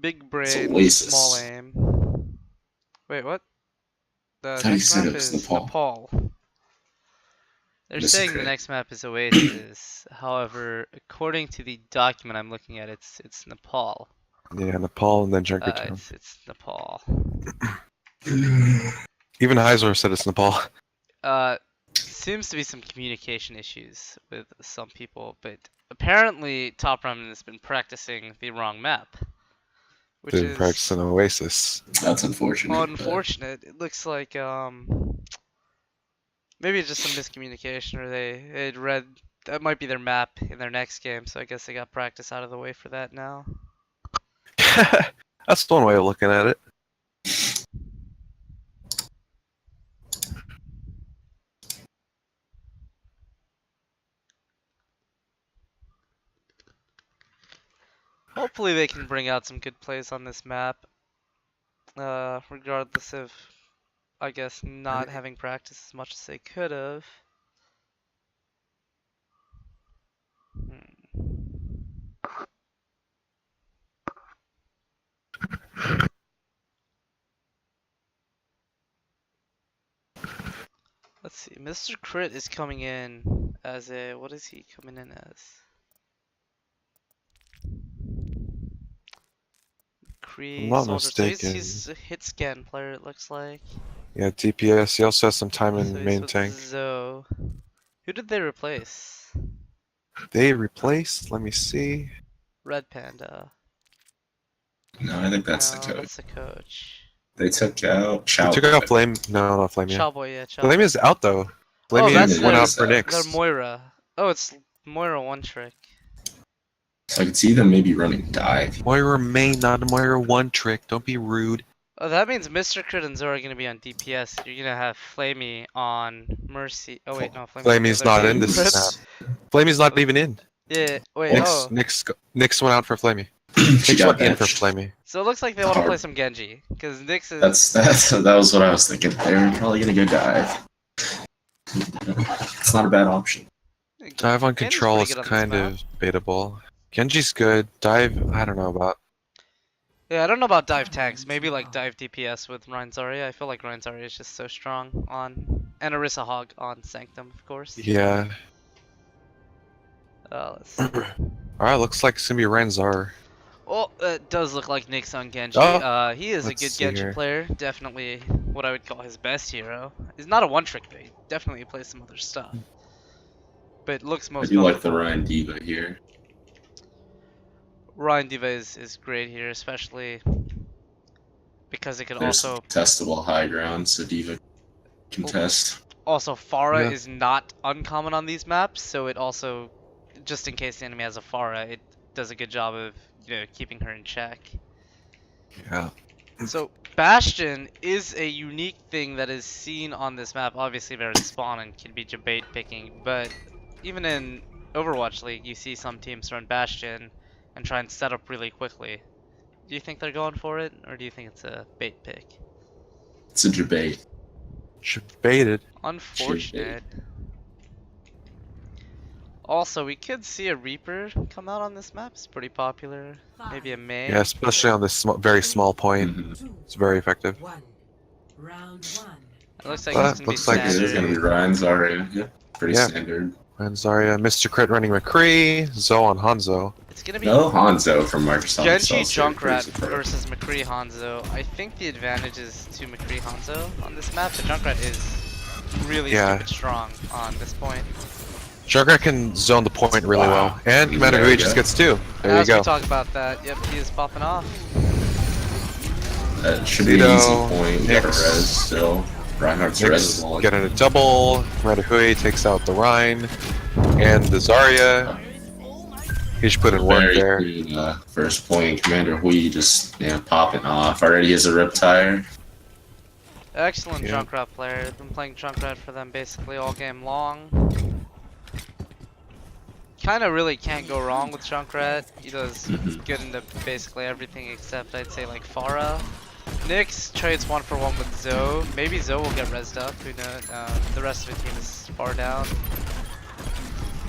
Speaker 2: Big brain,
Speaker 3: Oasis.
Speaker 2: small aim. Wait, what? The
Speaker 3: thought you
Speaker 2: next
Speaker 3: said
Speaker 2: map
Speaker 3: it was
Speaker 2: is
Speaker 3: Nepal.
Speaker 2: They're
Speaker 3: Mr.
Speaker 2: saying the
Speaker 3: Crit.
Speaker 2: next map is Oasis. However, according to the document I'm looking at, it's Nepal.
Speaker 1: yeah, Nepal and then Junkertown.
Speaker 2: It's Nepal.
Speaker 1: Even Hyzor said it's Nepal.
Speaker 2: Seems to be some communication issues with some people, but apparently Top Ramen has been practicing the wrong map, which
Speaker 1: Didn't
Speaker 2: is
Speaker 1: practice an Oasis.
Speaker 3: That's unfortunate. but-
Speaker 2: unfortunate. It looks like maybe it's just some miscommunication, or they'd read that might be their map in their next game, so I guess they got practice out of the way for that now.
Speaker 1: That's one way of looking at it.
Speaker 2: Hopefully they can bring out some good plays on this map, regardless of, I guess, not having practice as much as they could have. Let's see, Mr. Crit is coming in as a, what is he coming in as?
Speaker 1: I'm not
Speaker 2: Soldier. So
Speaker 1: mistaken.
Speaker 2: he's a hit scan player, it looks like.
Speaker 1: Yeah, DPS. He also has some time in
Speaker 2: So he's
Speaker 1: main
Speaker 2: with
Speaker 1: tank.
Speaker 2: Zoe. Who did they replace?
Speaker 1: They replaced, let me see.
Speaker 2: Red Panda.
Speaker 3: No, I think that's
Speaker 2: No,
Speaker 3: the coach.
Speaker 2: that's the coach.
Speaker 3: They took out
Speaker 1: They
Speaker 3: Chow.
Speaker 1: took out Flame. No, not Flame. Yeah.
Speaker 2: Chowboy, yeah, Chowboy.
Speaker 1: Flame is out though. Flame
Speaker 2: that's
Speaker 1: went
Speaker 2: their-
Speaker 1: out for
Speaker 2: They're
Speaker 1: Nyx.
Speaker 2: Moira. Oh, it's Moira one trick.
Speaker 3: So I could see them maybe running dive.
Speaker 1: Moira main, not a Moira one trick. Don't be rude.
Speaker 2: Oh, that means Mr. Crit and Zora are gonna be on DPS. You're gonna have Flamey on Mercy. Oh wait, no,
Speaker 1: Flamey's not in this
Speaker 2: Rip.
Speaker 1: snap. Flamey's not even in.
Speaker 2: Yeah, wait, oh.
Speaker 1: Nyx went out for Flamey.
Speaker 3: She
Speaker 1: Nyx
Speaker 3: got
Speaker 1: went in for
Speaker 3: benched.
Speaker 1: Flamey.
Speaker 2: So it looks like they want to
Speaker 3: Hard.
Speaker 2: play some Genji, because Nyx is.
Speaker 3: That was what I was thinking. They're probably gonna go dive. It's not a bad option.
Speaker 1: Dive on
Speaker 2: Genji's
Speaker 1: control
Speaker 2: pretty
Speaker 1: is
Speaker 2: good on this
Speaker 1: kind
Speaker 2: map.
Speaker 1: of debatable. Genji's good. Dive, I don't know about.
Speaker 2: Yeah, I don't know about dive tanks. Maybe like dive DPS with Ryan Zarya. I feel like Ryan Zarya is just so strong on, and Orisa Hog on Sanctum, of course.
Speaker 1: Yeah.
Speaker 2: Let's see.
Speaker 1: Alright, looks like it's gonna be Ranzar.
Speaker 2: Well, it does look like Nyx on Genji.
Speaker 1: Oh,
Speaker 2: He is a
Speaker 1: let's
Speaker 2: good
Speaker 1: see
Speaker 2: Genji
Speaker 1: here.
Speaker 2: player. Definitely what I would call his best hero. He's not a one-trick, but he definitely plays some other stuff. But looks
Speaker 3: I
Speaker 2: most
Speaker 3: do like the
Speaker 2: comfortable.
Speaker 3: Ryan Diva here.
Speaker 2: Ryan Diva is great here, especially because it can
Speaker 3: There's
Speaker 2: also
Speaker 3: testable high ground, so Diva can test.
Speaker 2: also Pharah
Speaker 1: Yeah.
Speaker 2: is not uncommon on these maps, so it also, just in case the enemy has a Pharah, it does a good job of keeping her in check.
Speaker 1: Yeah.
Speaker 2: So Bastion is a unique thing that is seen on this map. Obviously, there is spawn and can be bait picking, but even in Overwatch League, you see some teams run Bastion and try and set up really quickly. Do you think they're going for it, or do you think it's a bait pick?
Speaker 3: It's a debate.
Speaker 1: Baited.
Speaker 2: Unfortunate. Also, we could see a Reaper come out on this map. It's pretty popular. Maybe a May.
Speaker 1: Yeah, especially on this very small point.
Speaker 3: Mhm.
Speaker 1: It's very effective.
Speaker 4: Round one.
Speaker 2: It looks like
Speaker 1: Well,
Speaker 2: it's gonna
Speaker 1: looks
Speaker 2: be
Speaker 1: like
Speaker 3: It
Speaker 1: it's
Speaker 3: is
Speaker 2: standard.
Speaker 3: going to be Ryan Zarya. Yeah, pretty
Speaker 1: Yeah.
Speaker 3: standard.
Speaker 1: Ranzaria, Mr. Crit running McCree, Zoe on Hanzo.
Speaker 2: It's gonna be
Speaker 3: No Hanzo from Microsoft.
Speaker 2: Genji
Speaker 3: Excelsior,
Speaker 2: Junkrat
Speaker 3: pretty surprised.
Speaker 2: versus McCree Hanzo. I think the advantage is to McCree Hanzo on this map. The Junkrat is really
Speaker 1: Yeah.
Speaker 2: stupid strong on this point.
Speaker 1: Junkrat can zone the point really
Speaker 3: Wow.
Speaker 1: well. And Commander
Speaker 3: There
Speaker 1: Hui
Speaker 3: we
Speaker 1: just
Speaker 3: go.
Speaker 1: gets two. There
Speaker 2: As
Speaker 1: you
Speaker 2: we
Speaker 1: go.
Speaker 2: talk about that, yep, he is popping off.
Speaker 3: That should be an
Speaker 1: Zito,
Speaker 3: easy point. Got a
Speaker 1: Nyx.
Speaker 3: res still. Reinhardt's res is
Speaker 1: Nyx
Speaker 3: long.
Speaker 1: getting a double. Commander Hui takes out the Rhine. And the Zarya. He should put in work
Speaker 3: Very
Speaker 1: there.
Speaker 3: clean, first point. Commander Hui just popping off. Already has a Riptire.
Speaker 2: Excellent
Speaker 1: Yeah.
Speaker 2: Junkrat player. Been playing Junkrat for them basically all game long. Kinda really can't go wrong with Junkrat. He does
Speaker 3: Mhm.
Speaker 2: good into basically everything except I'd say like Pharah. Nyx trades 1-for-1 with Zoe. Maybe Zoe will get rezzed up. Who knows? The rest of the team is far down.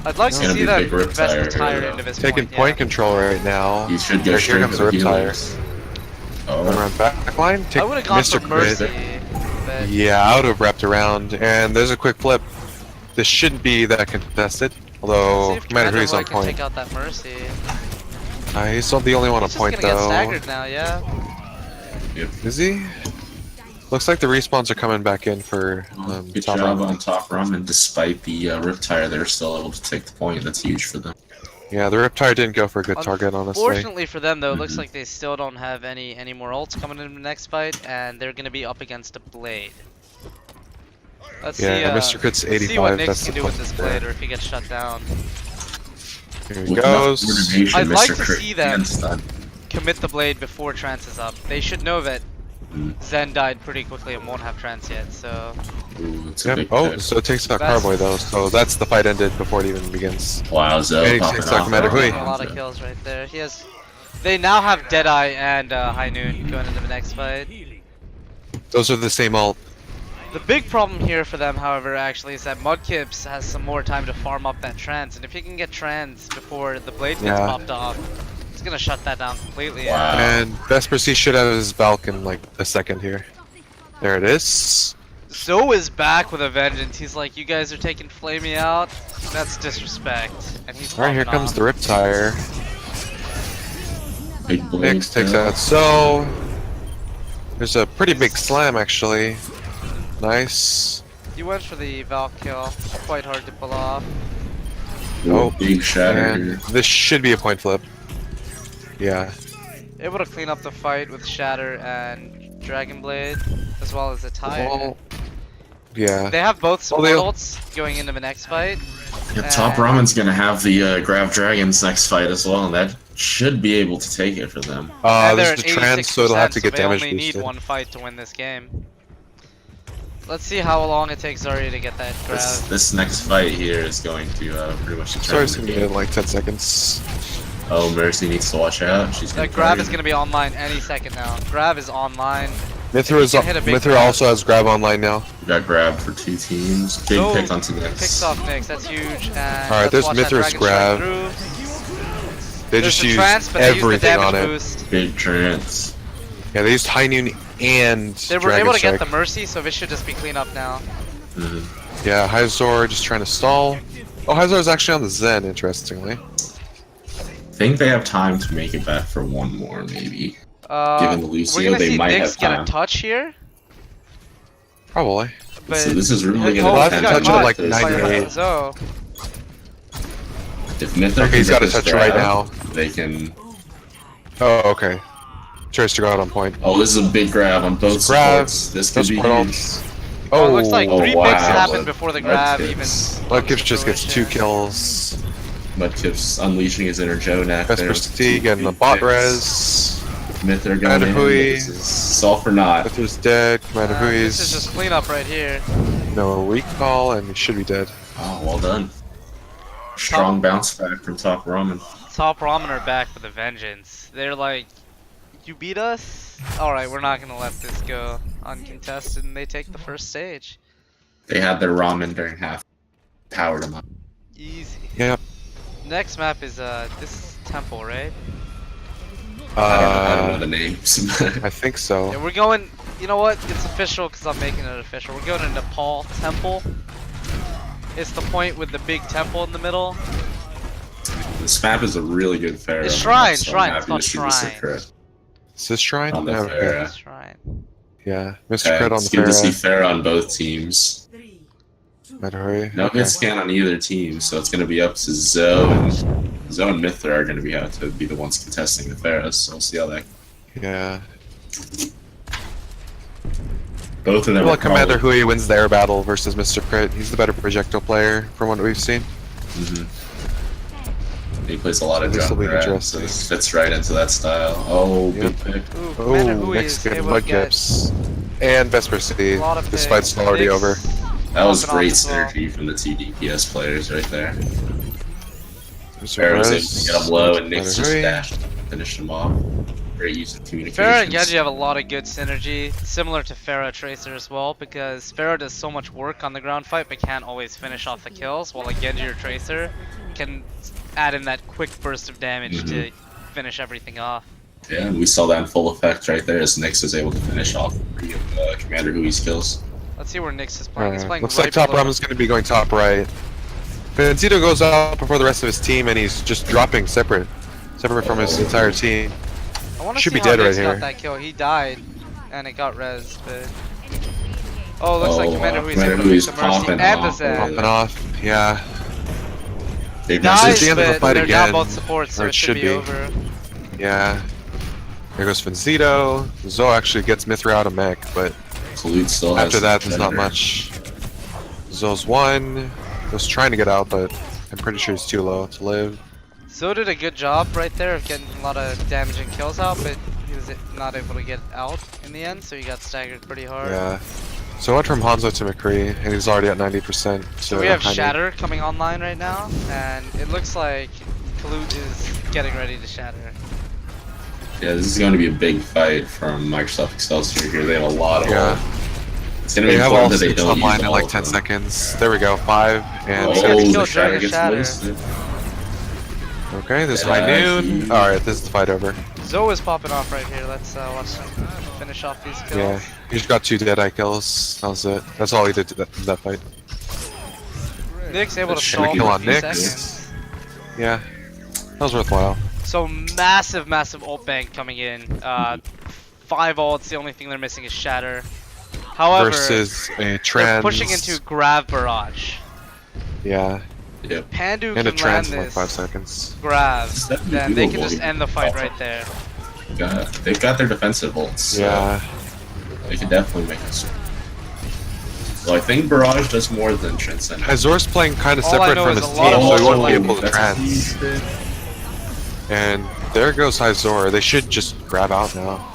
Speaker 2: I'd like
Speaker 3: It's
Speaker 2: to
Speaker 3: gonna
Speaker 2: see
Speaker 3: be a
Speaker 2: them
Speaker 3: big
Speaker 2: invest
Speaker 3: Riptire
Speaker 2: the tire
Speaker 3: here,
Speaker 2: into this
Speaker 1: Taking
Speaker 2: point.
Speaker 1: point control right now.
Speaker 3: He should
Speaker 1: There,
Speaker 3: go
Speaker 1: here
Speaker 3: straight
Speaker 1: comes
Speaker 3: for
Speaker 1: the
Speaker 3: the
Speaker 1: Riptire.
Speaker 3: healers. Oh,
Speaker 1: Run back line. Take
Speaker 2: I would have gone
Speaker 1: Mr.
Speaker 2: for Mercy,
Speaker 1: Crit.
Speaker 2: but
Speaker 1: Yeah, I would have wrapped around. And there's a quick flip. This shouldn't be that contested.
Speaker 2: let's see
Speaker 1: Although
Speaker 2: if
Speaker 1: Commander
Speaker 2: Commander
Speaker 1: Hui's
Speaker 2: Hui
Speaker 1: on
Speaker 2: can
Speaker 1: point.
Speaker 2: take out that Mercy.
Speaker 1: He's not the only one on
Speaker 2: He's just
Speaker 1: point
Speaker 2: gonna get
Speaker 1: though.
Speaker 2: staggered now, yeah.
Speaker 1: Is he? Looks like the respawns are coming back in for
Speaker 3: good
Speaker 1: top
Speaker 3: job
Speaker 1: Ramen.
Speaker 3: on top Ramen. Despite the Riptire, they're still able to take the point. That's huge for them.
Speaker 1: Yeah, the Riptire didn't go for a good target, honestly.
Speaker 2: Fortunately for them though, it looks
Speaker 3: Mhm.
Speaker 2: like they still don't have any more ults coming in the next fight, and they're gonna be up against a Blade. Let's
Speaker 1: Yeah,
Speaker 2: see,
Speaker 1: Mr. Crit's
Speaker 2: let's see what
Speaker 1: 85,
Speaker 2: Nyx
Speaker 1: that's
Speaker 2: can
Speaker 1: the
Speaker 2: do with
Speaker 1: point
Speaker 2: this
Speaker 1: there.
Speaker 2: Blade, or if he gets shut down.
Speaker 1: Here he
Speaker 3: With enough
Speaker 1: goes.
Speaker 3: motivation,
Speaker 2: I'd like
Speaker 3: Mr.
Speaker 2: to
Speaker 3: Crit
Speaker 2: see them
Speaker 3: can stun.
Speaker 2: commit the Blade before Trance is up. They should know that
Speaker 3: Mm.
Speaker 2: Zen died pretty quickly and won't have Trance yet, so...
Speaker 3: Ooh, it's a
Speaker 1: Yep.
Speaker 3: big
Speaker 1: Oh,
Speaker 3: pick.
Speaker 1: so it takes out
Speaker 2: That's-
Speaker 1: Carboy though, so that's the fight ended before it even begins.
Speaker 3: Wow,
Speaker 1: And
Speaker 3: Zoe
Speaker 1: he
Speaker 3: popping
Speaker 1: takes out
Speaker 3: off.
Speaker 1: Commander
Speaker 2: They're
Speaker 1: Hui.
Speaker 2: getting a lot of kills right there. He has... They now have Deadeye and High Noon going into the next fight.
Speaker 1: Those are the same ult.
Speaker 2: The big problem here for them, however, actually, is that Mudkips has some more time to farm up that Trance, and if he can get Trance before the Blade gets
Speaker 1: Yeah.
Speaker 2: popped off, it's gonna shut that down completely.
Speaker 3: Wow.
Speaker 1: And Vesper C should have his Valk in like a second here. There it is.
Speaker 2: Zoe is back with a vengeance. He's like, you guys are taking Flamey out? That's disrespect. And he's
Speaker 1: Alright, here
Speaker 2: popping
Speaker 1: comes
Speaker 2: off.
Speaker 1: the Riptire.
Speaker 3: Big blade.
Speaker 1: Nyx takes out So. There's a pretty big slam actually. Nice.
Speaker 2: He went for the Valk kill. Quite hard to pull off.
Speaker 3: Oh, big shatter.
Speaker 1: And this should be a point flip. Yeah.
Speaker 2: Able to clean up the fight with Shatter and Dragon Blade, as well as the Tire.
Speaker 1: Well, yeah.
Speaker 2: They have both support
Speaker 1: they'll-
Speaker 2: ults going into the next fight.
Speaker 3: Yeah, top Ramen's gonna have the Grav Dragons next fight as well, and that should be able to take it for them.
Speaker 2: And they're
Speaker 1: This is
Speaker 2: at
Speaker 1: the trans, so it'll have to
Speaker 2: 86%,
Speaker 1: get damage
Speaker 2: They only need
Speaker 1: boosted.
Speaker 2: one fight to win this game. Let's see how long it takes Zarya to get that
Speaker 3: This,
Speaker 2: grab.
Speaker 3: this next fight here is going to pretty much determine
Speaker 1: Sorry, it's
Speaker 3: the
Speaker 1: gonna be
Speaker 3: game.
Speaker 1: in like 10 seconds.
Speaker 3: Oh, Mercy needs to watch out. She's gonna
Speaker 2: That grab
Speaker 3: fire.
Speaker 2: is going to be online any second now. Grab is online.
Speaker 1: Mithra,
Speaker 2: He can hit a big grab.
Speaker 1: also has grab online now.
Speaker 3: Got grabbed for 2 teams. Big
Speaker 2: Zoe
Speaker 3: pick onto
Speaker 2: Picks
Speaker 3: this.
Speaker 2: off Nyx, that's huge. And
Speaker 1: Alright,
Speaker 2: let's
Speaker 1: there's
Speaker 2: watch that
Speaker 1: Mithra's
Speaker 2: Dragon
Speaker 1: grab.
Speaker 2: Strike through.
Speaker 1: They
Speaker 2: There's
Speaker 1: just
Speaker 2: the
Speaker 1: use
Speaker 2: trance, but they use the
Speaker 1: everything
Speaker 2: damage
Speaker 1: on it.
Speaker 2: boost.
Speaker 3: Big trance.
Speaker 1: Yeah, they used High Noon and
Speaker 2: They were
Speaker 1: Dragon
Speaker 2: able to
Speaker 1: Strike.
Speaker 2: get the Mercy, so it should just be clean up now.
Speaker 1: Yeah, Hyzor just trying to stall. Oh, Hyzor's actually on the Zen, interestingly.
Speaker 3: I think they have time to make it back for one more, maybe. Given the
Speaker 2: We're
Speaker 3: Lucio,
Speaker 2: gonna
Speaker 3: they
Speaker 2: see
Speaker 3: might
Speaker 2: Nyx
Speaker 3: have
Speaker 2: get
Speaker 3: time.
Speaker 2: a touch here.
Speaker 1: Probably.
Speaker 2: But
Speaker 3: So this is really
Speaker 2: Oh,
Speaker 3: gonna
Speaker 2: he
Speaker 3: depend
Speaker 2: got
Speaker 3: on
Speaker 1: touch at, like,
Speaker 3: Mythra's
Speaker 1: 98.
Speaker 3: grab.
Speaker 2: So
Speaker 3: If Mythra
Speaker 1: Okay, he's
Speaker 3: can
Speaker 1: got a
Speaker 3: get
Speaker 1: touch
Speaker 3: this
Speaker 1: right
Speaker 3: grab,
Speaker 1: now.
Speaker 3: they can.
Speaker 1: Oh, okay. Tries to go out on point.
Speaker 3: Oh, this is a big grab on both
Speaker 1: Grab.
Speaker 3: supports. This could
Speaker 1: Those
Speaker 3: be
Speaker 1: support
Speaker 3: huge.
Speaker 1: ults.
Speaker 2: oh, it looks like
Speaker 3: Oh,
Speaker 2: 3
Speaker 3: wow.
Speaker 2: picks happened
Speaker 3: Mud-
Speaker 2: before the
Speaker 3: Mud
Speaker 2: grab
Speaker 3: tips.
Speaker 2: even.
Speaker 1: Mudkips just gets 2
Speaker 2: fruition.
Speaker 1: kills.
Speaker 3: Mudkip's unleashing his inner Jonak there.
Speaker 1: Vesper
Speaker 3: with
Speaker 1: City
Speaker 3: two
Speaker 1: getting the
Speaker 3: big
Speaker 1: bot
Speaker 3: picks.
Speaker 1: res.
Speaker 3: Mythra going in.
Speaker 1: Hui.
Speaker 3: This is Solve or not.
Speaker 1: Vesper's dead. Commander
Speaker 2: This is
Speaker 1: Hui's
Speaker 2: just cleanup right here.
Speaker 1: no recall, and he should be dead.
Speaker 3: Oh, well done. Strong bounce back from Top Ramen.
Speaker 2: Top Ramen are back with a vengeance. They're like, you beat us? Alright, we're not gonna let this go uncontested, and they take the first stage.
Speaker 3: They had their ramen during half. Powered them up.
Speaker 2: Easy.
Speaker 1: Yep.
Speaker 2: Next map is this is Temple, right?
Speaker 3: I don't know the names.
Speaker 1: I think so.
Speaker 2: Yeah, we're going. You know what? It's official because I'm making it official. We're going to Nepal Temple. It's the point with the big temple in the middle.
Speaker 3: This map is a really good Pharaoh.
Speaker 2: It's Shrine,
Speaker 3: so I'm
Speaker 2: Shrine,
Speaker 3: happy
Speaker 2: it's called
Speaker 3: to see this
Speaker 2: Shrine.
Speaker 3: occur.
Speaker 1: Is this Shrine?
Speaker 3: On the
Speaker 1: Okay.
Speaker 3: Pharaoh.
Speaker 2: Shrine.
Speaker 1: Yeah. Mr.
Speaker 3: Okay,
Speaker 1: Crit on
Speaker 3: it's
Speaker 1: the
Speaker 3: good to see
Speaker 1: Pharaoh.
Speaker 3: Pharaoh on both teams.
Speaker 4: 3, 2,
Speaker 1: Medhuri.
Speaker 3: No hit scan on either team, so it's going to be up to Zoe and Mythra are going to have to be the ones contesting the Pharaohs. So we'll see how that.
Speaker 1: Yeah.
Speaker 3: Both of them.
Speaker 1: I feel
Speaker 3: are
Speaker 1: like Commander
Speaker 3: probably-
Speaker 1: Hui wins the air battle versus Mr. Crit. He's the better projectile player from what we've seen.
Speaker 3: Mhm. He plays a lot of
Speaker 1: This will be
Speaker 3: jumper, so
Speaker 1: interesting.
Speaker 3: this fits right into that style. Oh,
Speaker 1: Yep.
Speaker 3: big pick.
Speaker 2: Ooh,
Speaker 1: Oh,
Speaker 2: Commander Hui
Speaker 1: next
Speaker 2: is
Speaker 1: good
Speaker 2: able to get
Speaker 1: Mudkips. And Vesper City.
Speaker 2: a lot of
Speaker 1: This
Speaker 2: picks.
Speaker 1: fight's already
Speaker 2: Nyx
Speaker 1: over.
Speaker 3: That was
Speaker 2: popping off
Speaker 3: great
Speaker 2: as well.
Speaker 3: synergy from the TDPS players right there.
Speaker 1: Mr.
Speaker 3: Pharaoh was able
Speaker 1: Rez,
Speaker 3: to get him low, and Nyx
Speaker 1: Commander
Speaker 3: just
Speaker 1: Hui.
Speaker 3: dashed and finished him off. Great use of communication.
Speaker 2: Pharah and Genji have a lot of good synergy, similar to Pharah Tracer as well, because Pharah does so much work on the ground fight but can't always finish off the kills, while a Genji or Tracer can add in that quick burst of damage to finish everything off.
Speaker 3: Yeah, and we saw that in full effect right there as Nyx was able to finish off three of Commander Hui's kills.
Speaker 2: Let's see where Nyx is playing. He's playing
Speaker 1: Looks
Speaker 2: right
Speaker 1: like top
Speaker 2: below-
Speaker 1: Ramen's going to be going top right. Benzito goes out before the rest of his team, and he's just dropping separate from his entire team.
Speaker 2: I want to
Speaker 1: should
Speaker 2: see
Speaker 1: be
Speaker 2: how
Speaker 1: dead right
Speaker 2: Nyx got
Speaker 1: here.
Speaker 2: that kill. He died, and it got rezzed, but... Oh, looks like
Speaker 3: Oh,
Speaker 2: Commander Hui's
Speaker 3: Commander
Speaker 2: able to
Speaker 3: Hui's
Speaker 2: get the Mercy
Speaker 3: popping
Speaker 2: and the
Speaker 3: off.
Speaker 2: Zen.
Speaker 1: Popping off, yeah.
Speaker 3: They've
Speaker 2: Dies,
Speaker 1: This is the end of the
Speaker 2: but
Speaker 1: fight
Speaker 2: they're
Speaker 1: again,
Speaker 2: down both supports, so
Speaker 1: or
Speaker 2: it should be over.
Speaker 1: Yeah. There goes Benzito. Zoe actually gets Mithra out of mech, but
Speaker 3: Salute still has
Speaker 1: after that,
Speaker 3: the
Speaker 1: there's not
Speaker 3: Predator.
Speaker 1: much. Zoe's one. Was trying to get out, but I'm pretty sure he's too low to live.
Speaker 2: Zoe did a good job right there of getting a lot of damage and kills out, but he was not able to get out in the end, so he got staggered pretty hard.
Speaker 1: Yeah. So I went from Hanzo to McCree, and he's already at 90%.
Speaker 2: So we have Shatter coming online right now, and it looks like Kalut is getting ready to shatter.
Speaker 3: Yeah, this is going to be a big fight from Microsoft Excelsior here. They have a lot of.
Speaker 1: Yeah.
Speaker 3: It's going to
Speaker 1: They
Speaker 3: be
Speaker 1: have all
Speaker 3: important that they
Speaker 1: 6
Speaker 3: don't use
Speaker 1: online in
Speaker 3: all
Speaker 1: like
Speaker 3: of
Speaker 1: 10
Speaker 3: them.
Speaker 1: seconds. There we go, 5, and
Speaker 3: Oh,
Speaker 2: He's gonna kill
Speaker 3: the Shatter
Speaker 2: Dragon
Speaker 3: gets
Speaker 2: Shatter.
Speaker 3: wasted.
Speaker 1: okay, this is
Speaker 3: Yeah,
Speaker 1: high noon.
Speaker 3: he-
Speaker 1: Alright, this is the fight over.
Speaker 2: Zoe is popping off right here. Let's watch him finish off these kills.
Speaker 1: Yeah, he just got 2 Deadeye kills. That was it. That's all he did to that fight.
Speaker 2: Nick's able to
Speaker 3: That's
Speaker 2: stall
Speaker 3: tricky
Speaker 2: for a
Speaker 1: on
Speaker 2: few
Speaker 1: Nyx.
Speaker 2: seconds.
Speaker 1: Yeah, that was worthwhile.
Speaker 2: So massive ult bank coming in. 5 ults. The only thing they're missing is Shatter. However,
Speaker 1: Versus a
Speaker 2: they're
Speaker 1: trans.
Speaker 2: pushing into Grav Barrage.
Speaker 1: Yeah,
Speaker 3: Yep.
Speaker 2: Pandu
Speaker 1: and a
Speaker 2: can land
Speaker 1: trans in like
Speaker 2: this
Speaker 1: 5 seconds.
Speaker 2: Grav,
Speaker 3: It's definitely
Speaker 2: then they can
Speaker 3: doable
Speaker 2: just
Speaker 3: here.
Speaker 2: end the fight right there.
Speaker 3: They've got their defensive ults. So
Speaker 1: Yeah,
Speaker 3: they can definitely make it. Well, I think Barrage does more than Transcend.
Speaker 1: Azor's playing kind of
Speaker 2: All I
Speaker 1: separate
Speaker 2: know
Speaker 1: from
Speaker 2: is
Speaker 1: his
Speaker 2: a lot
Speaker 1: team,
Speaker 2: of
Speaker 1: so he
Speaker 2: ults
Speaker 1: wouldn't
Speaker 2: are
Speaker 1: be
Speaker 2: like-
Speaker 1: able to
Speaker 3: That's a
Speaker 1: trans.
Speaker 3: huge bit.
Speaker 1: And there goes Hyzor. They should just grab out now.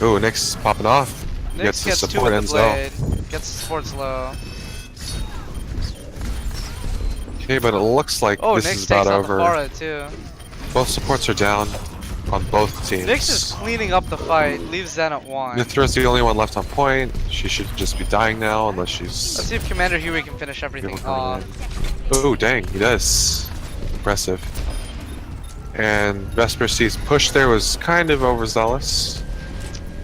Speaker 1: Ooh, Nyx popping off.
Speaker 2: Nyx
Speaker 1: Gets the
Speaker 2: gets 2
Speaker 1: support
Speaker 2: with
Speaker 1: ends
Speaker 2: the
Speaker 1: though.
Speaker 2: blade. Gets the supports low.
Speaker 1: Okay, but it looks like
Speaker 2: Oh,
Speaker 1: this
Speaker 2: Nyx
Speaker 1: is
Speaker 2: takes
Speaker 1: about
Speaker 2: out
Speaker 1: over.
Speaker 2: the Pharah too.
Speaker 1: Both supports are down on both teams.
Speaker 2: Nyx is cleaning up the fight. Leaves Zen at 1.
Speaker 1: Mithra's the only one left on point. She should just be dying now unless she's...
Speaker 2: Let's see if Commander Huey can finish everything off.
Speaker 1: Oh, dang, he does. Impressive. And Vesper C's push there was kind of overzealous.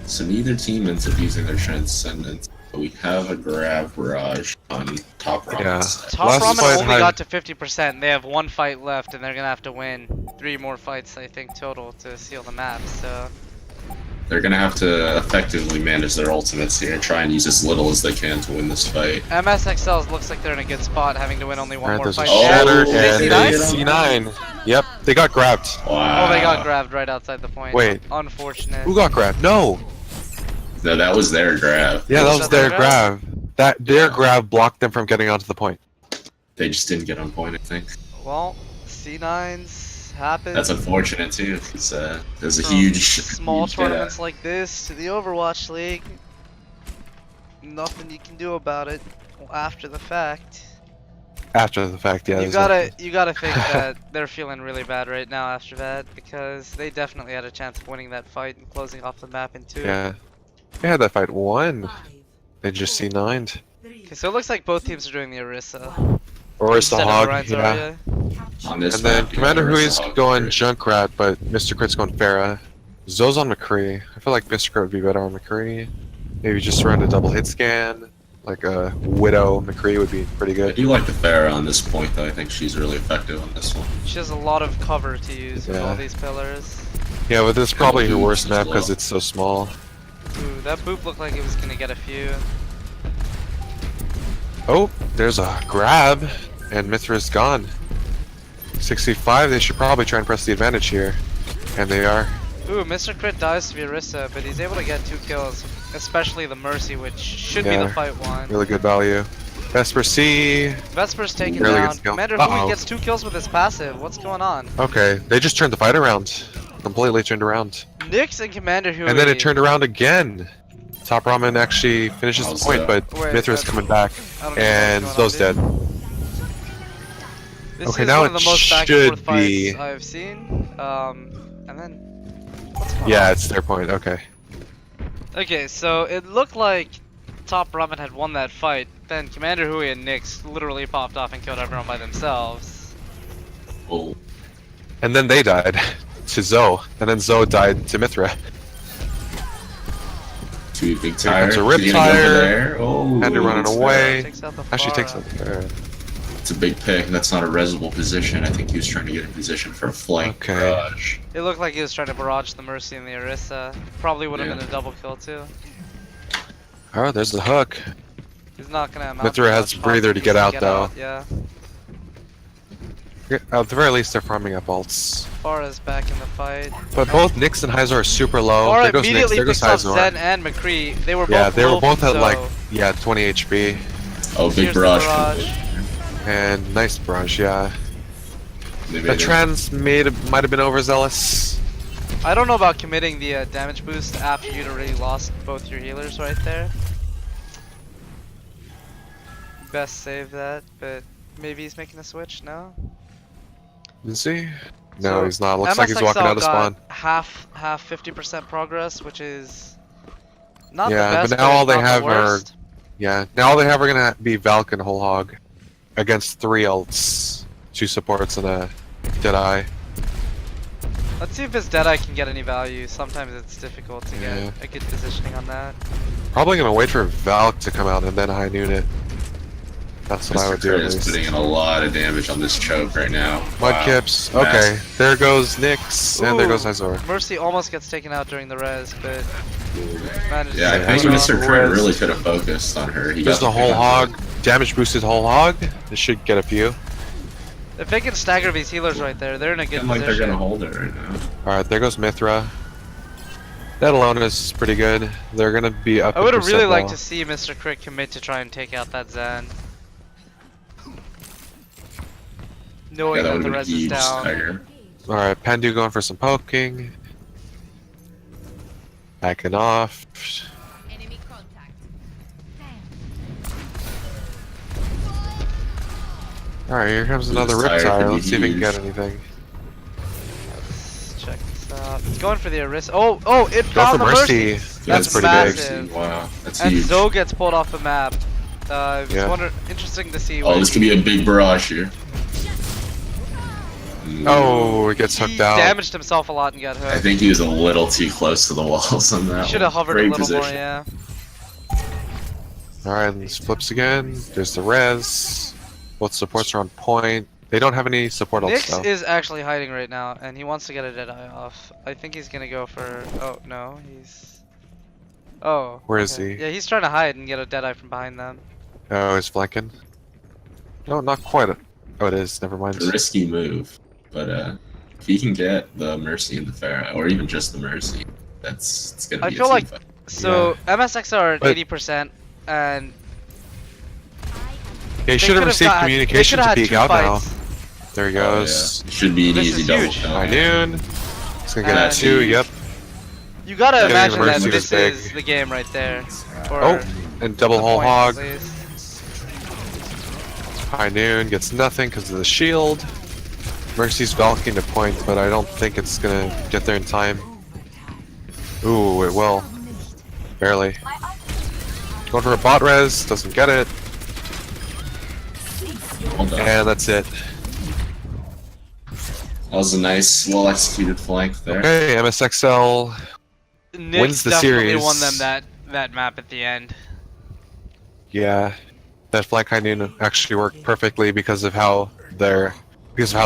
Speaker 3: So neither team ends up using their Transcendence. We have a grab barrage on top Ramen.
Speaker 1: Yeah.
Speaker 2: Top
Speaker 1: Last
Speaker 2: Ramen
Speaker 1: fight
Speaker 2: only
Speaker 1: had-
Speaker 2: got to 50%. They have one fight left, and they're gonna have to win 3 more fights, I think, total to seal the map. So
Speaker 3: They're gonna have to effectively manage their ultimates here, try and use as little as they can to win this fight.
Speaker 2: MSXL looks like they're in a good spot, having to win only one
Speaker 1: Alright,
Speaker 2: more
Speaker 1: there's a
Speaker 2: fight.
Speaker 1: shatter
Speaker 3: Oh,
Speaker 1: and
Speaker 3: they
Speaker 1: a
Speaker 3: get
Speaker 1: C9. Yep, they got grabbed.
Speaker 3: Wow.
Speaker 2: Oh, they got grabbed right outside the point.
Speaker 1: Wait.
Speaker 2: Unfortunate.
Speaker 1: Who got grabbed? No.
Speaker 3: No, that was their grab.
Speaker 1: Yeah, that was
Speaker 2: that
Speaker 1: their
Speaker 2: their
Speaker 1: grab. Their
Speaker 3: Yeah.
Speaker 1: grab blocked them from getting onto the point.
Speaker 3: They just didn't get on point, I think.
Speaker 2: Well, C9s happen.
Speaker 3: That's unfortunate too, because there's a
Speaker 2: From
Speaker 3: huge
Speaker 2: small
Speaker 3: huge
Speaker 2: tournaments
Speaker 3: gap.
Speaker 2: like this to the Overwatch League. Nothing you can do about it after the fact.
Speaker 1: After the fact, yeah.
Speaker 2: You gotta think that they're feeling really bad right now after that, because they definitely had a chance of winning that fight and closing off the map in 2.
Speaker 1: Yeah. They had that fight won.
Speaker 4: 5,
Speaker 1: They just C9'd.
Speaker 4: 3,
Speaker 2: Okay, so it looks like both teams are doing the Orisa.
Speaker 4: 1.
Speaker 1: Or is the
Speaker 2: instead of
Speaker 1: hog,
Speaker 2: Ryan's
Speaker 1: yeah.
Speaker 2: Zarya.
Speaker 3: On this
Speaker 1: And then
Speaker 3: map,
Speaker 1: Commander
Speaker 3: yeah,
Speaker 1: Hui's
Speaker 3: the hog
Speaker 1: going
Speaker 3: first.
Speaker 1: Junkrat, but Mr. Crit's going Pharah. Zoe's on McCree. I feel like Mr. Crit would be better on McCree. Maybe just run a double hit scan. Like a Widow McCree would be pretty
Speaker 3: I
Speaker 1: good.
Speaker 3: do like the Pharah on this point, though. I think she's really effective on this one.
Speaker 2: She has a lot of cover to use with
Speaker 1: Yeah.
Speaker 2: all these pillars.
Speaker 1: Yeah, but this is probably her
Speaker 3: boots
Speaker 1: worst
Speaker 3: as
Speaker 1: map because
Speaker 3: well.
Speaker 1: it's so small.
Speaker 2: Ooh, that boop looked like it was gonna get a few.
Speaker 1: Oh, there's a grab, and Mithra's gone. 65, they should probably try and press the advantage here. And they are.
Speaker 2: Ooh, Mr. Crit dies to the Orisa, but he's able to get 2 kills, especially the Mercy, which should be
Speaker 1: Yeah.
Speaker 2: the fight one.
Speaker 1: Really good value. Vesper C.
Speaker 2: Vesper's taken
Speaker 1: Really
Speaker 2: down.
Speaker 1: good skill.
Speaker 2: Commander
Speaker 1: Uh-oh.
Speaker 2: Hui gets 2 kills with his passive. What's going on?
Speaker 1: Okay, they just turned the fight around. Completely turned around.
Speaker 2: Nyx and Commander Hui.
Speaker 1: And then it turned around again. Top Ramen actually finishes the
Speaker 3: How's
Speaker 1: point,
Speaker 3: that?
Speaker 1: but
Speaker 2: Wait,
Speaker 1: Mithra's
Speaker 2: that's-
Speaker 1: coming back.
Speaker 2: I don't know
Speaker 1: And
Speaker 2: what's
Speaker 1: Zoe's
Speaker 2: going on,
Speaker 1: dead.
Speaker 2: This
Speaker 1: Okay,
Speaker 2: is
Speaker 1: now
Speaker 2: one of
Speaker 1: it
Speaker 2: the most back and
Speaker 1: should
Speaker 2: forth fights
Speaker 1: be-
Speaker 2: I've seen. And then what's going
Speaker 1: Yeah,
Speaker 2: on?
Speaker 1: it's their point, okay.
Speaker 2: Okay, so it looked like Top Ramen had won that fight. Then Commander Hui and Nyx literally popped off and killed everyone by themselves.
Speaker 3: Oh,
Speaker 1: And then they died to Zoe. And then Zoe died to Mithra.
Speaker 3: two big
Speaker 1: Here
Speaker 3: tire.
Speaker 1: comes a rip
Speaker 3: She's gonna go for
Speaker 1: tire.
Speaker 3: there. Oh,
Speaker 1: And they're running
Speaker 3: it's
Speaker 1: away.
Speaker 2: Takes out the
Speaker 1: Actually takes
Speaker 2: Pharah.
Speaker 1: it.
Speaker 3: It's a big pick. That's not a resable position. I think he was trying to get in position for a flank
Speaker 1: Okay.
Speaker 3: barrage.
Speaker 2: It looked like he was trying to barrage the Mercy and the Orisa. Probably would have
Speaker 3: Yeah.
Speaker 2: been a double kill too.
Speaker 1: Oh, there's the hook.
Speaker 2: He's not gonna amount
Speaker 1: Mithra
Speaker 2: to
Speaker 1: has
Speaker 2: much
Speaker 1: breather to
Speaker 2: offense
Speaker 1: get out, though.
Speaker 2: Yeah.
Speaker 1: At the very least, they're farming up ults.
Speaker 2: Pharah's back in the fight.
Speaker 1: But both Nyx and Hyzor are super low.
Speaker 2: Pharah
Speaker 1: There goes Nyx,
Speaker 2: immediately
Speaker 1: there goes
Speaker 2: picks up
Speaker 1: Hyzor.
Speaker 2: Zen and McCree. They were both
Speaker 1: Yeah, they were
Speaker 2: low
Speaker 1: both
Speaker 2: from
Speaker 1: at like,
Speaker 2: Zoe.
Speaker 1: yeah, 20 HP.
Speaker 3: Oh, big
Speaker 2: Here's the
Speaker 3: barrage.
Speaker 2: barrage.
Speaker 1: And nice barrage, yeah.
Speaker 3: They
Speaker 1: The
Speaker 3: made it.
Speaker 1: trans might have been overzealous.
Speaker 2: I don't know about committing the damage boost after you'd already lost both your healers right there. Best save that, but maybe he's making a switch, no?
Speaker 1: Is he? No,
Speaker 2: So,
Speaker 1: he's not. Looks like he's walking
Speaker 2: MSXL
Speaker 1: out of spawn.
Speaker 2: got half 50% progress, which is not
Speaker 1: Yeah,
Speaker 2: the best,
Speaker 1: but now all
Speaker 2: it's
Speaker 1: they
Speaker 2: not
Speaker 1: have
Speaker 2: the
Speaker 1: are-
Speaker 2: worst.
Speaker 1: Yeah, now all they have are gonna be Valk and Whole Hog against 3 ults, 2 supports, and a Deadeye.
Speaker 2: Let's see if his Deadeye can get any value. Sometimes it's difficult to
Speaker 1: Yeah.
Speaker 2: get a good positioning on that.
Speaker 1: Probably gonna wait for Valk to come out and then high noon it. That's what I
Speaker 3: Mr.
Speaker 1: would do
Speaker 3: Crit
Speaker 1: at
Speaker 3: is
Speaker 1: least.
Speaker 3: putting in a lot of damage on this choke right now.
Speaker 1: Mud
Speaker 3: Wow.
Speaker 1: Kips.
Speaker 3: Massive.
Speaker 1: Okay, there goes Nyx, and there
Speaker 2: Ooh,
Speaker 1: goes Hyzor.
Speaker 2: Mercy almost gets taken out during the res, but manages
Speaker 3: Yeah, I
Speaker 2: to
Speaker 3: think
Speaker 2: get
Speaker 1: Yeah.
Speaker 2: off.
Speaker 3: Mr. Crit really could have focused on her. He
Speaker 1: There's
Speaker 3: got
Speaker 1: the Whole
Speaker 3: pick on
Speaker 1: Hog. Damage boosted Whole Hog. This should get a few.
Speaker 2: If they can stagger these healers right there, they're in a good
Speaker 3: Seem like they're
Speaker 2: position.
Speaker 3: gonna hold it right now.
Speaker 1: Alright, there goes Mithra. That alone is pretty good. They're gonna be up.
Speaker 2: I would
Speaker 1: in
Speaker 2: have really
Speaker 1: percent
Speaker 2: liked
Speaker 1: now.
Speaker 2: to see Mr. Crit commit to try and take out that Zen. Knowing
Speaker 3: Yeah, that
Speaker 2: that
Speaker 3: would
Speaker 2: the
Speaker 3: have been a
Speaker 2: res is
Speaker 3: huge
Speaker 2: down.
Speaker 3: stagger.
Speaker 1: Alright, Pandu going for some poking. Backing off.
Speaker 5: Enemy contact.
Speaker 1: Alright, here comes
Speaker 3: This
Speaker 1: another
Speaker 3: tire could
Speaker 1: Riptire.
Speaker 3: be
Speaker 1: Let's see if we can
Speaker 3: huge.
Speaker 1: get anything.
Speaker 2: Let's check this out. It's going for the Orisa. Oh, it
Speaker 1: Go
Speaker 2: found
Speaker 1: for
Speaker 2: the
Speaker 1: Mercy.
Speaker 2: Mercy.
Speaker 1: That's
Speaker 2: That's
Speaker 1: pretty
Speaker 2: massive.
Speaker 1: big.
Speaker 3: Wow, that's
Speaker 2: And
Speaker 3: huge.
Speaker 2: Zoe gets pulled off the map. It's
Speaker 1: Yeah.
Speaker 2: interesting to see.
Speaker 3: Oh,
Speaker 2: when
Speaker 3: this could be a big barrage here.
Speaker 1: Oh, it gets
Speaker 2: He
Speaker 1: hooked out.
Speaker 2: damaged himself a lot and got hooked.
Speaker 3: I think he was a little too close to the walls on that.
Speaker 2: He should have
Speaker 3: one.
Speaker 2: hovered
Speaker 3: Great
Speaker 2: a little
Speaker 3: position.
Speaker 2: more, yeah.
Speaker 1: Alright, and this flips again. There's the res. Both supports are on point. They don't have any support ults
Speaker 2: Nyx
Speaker 1: though.
Speaker 2: is actually hiding right now, and he wants to get a Deadeye off. I think he's gonna go for. Oh no, he's. Oh.
Speaker 1: Where is
Speaker 2: okay.
Speaker 1: he?
Speaker 2: Yeah, he's trying to hide and get a Deadeye from behind them.
Speaker 1: Oh, he's flanking. No, not quite. Oh, it is. Never mind.
Speaker 3: A risky move, but if he can get the Mercy and the Pharah, or even just the Mercy, it's gonna be
Speaker 2: I
Speaker 3: a
Speaker 2: feel
Speaker 3: team
Speaker 2: like
Speaker 3: fight.
Speaker 2: so MSX are at
Speaker 1: But-
Speaker 2: 80%, and
Speaker 1: Yeah, he should have
Speaker 2: could've
Speaker 1: received
Speaker 2: got-
Speaker 1: communication
Speaker 2: they
Speaker 1: to
Speaker 2: could've had
Speaker 1: peek
Speaker 2: two
Speaker 1: out
Speaker 2: fights.
Speaker 1: now. There he
Speaker 3: Oh,
Speaker 1: goes.
Speaker 3: yeah. It should be an
Speaker 2: This
Speaker 3: easy
Speaker 2: is
Speaker 3: double
Speaker 2: huge.
Speaker 3: kill.
Speaker 1: High noon. He's gonna get
Speaker 2: And-
Speaker 1: a 2, yep.
Speaker 2: You gotta
Speaker 1: Getting
Speaker 2: imagine that
Speaker 1: Mercy
Speaker 2: this
Speaker 1: was big.
Speaker 2: is the game right there. Or
Speaker 1: Oh, and double
Speaker 2: the
Speaker 1: whole
Speaker 2: point,
Speaker 1: hog.
Speaker 2: at least.
Speaker 1: High noon gets nothing because of the shield. Mercy's valking to point, but I don't think it's gonna get there in time. Ooh, it will. Barely. Going for a bot res, doesn't get it,
Speaker 3: Well done.
Speaker 1: and that's it.
Speaker 3: That was a nice, well executed flank there.
Speaker 1: Okay, MSXL
Speaker 2: Nyx
Speaker 1: wins the
Speaker 2: definitely
Speaker 1: series.
Speaker 2: won them that map at the end.
Speaker 1: Yeah, that flank high noon actually worked perfectly because of how the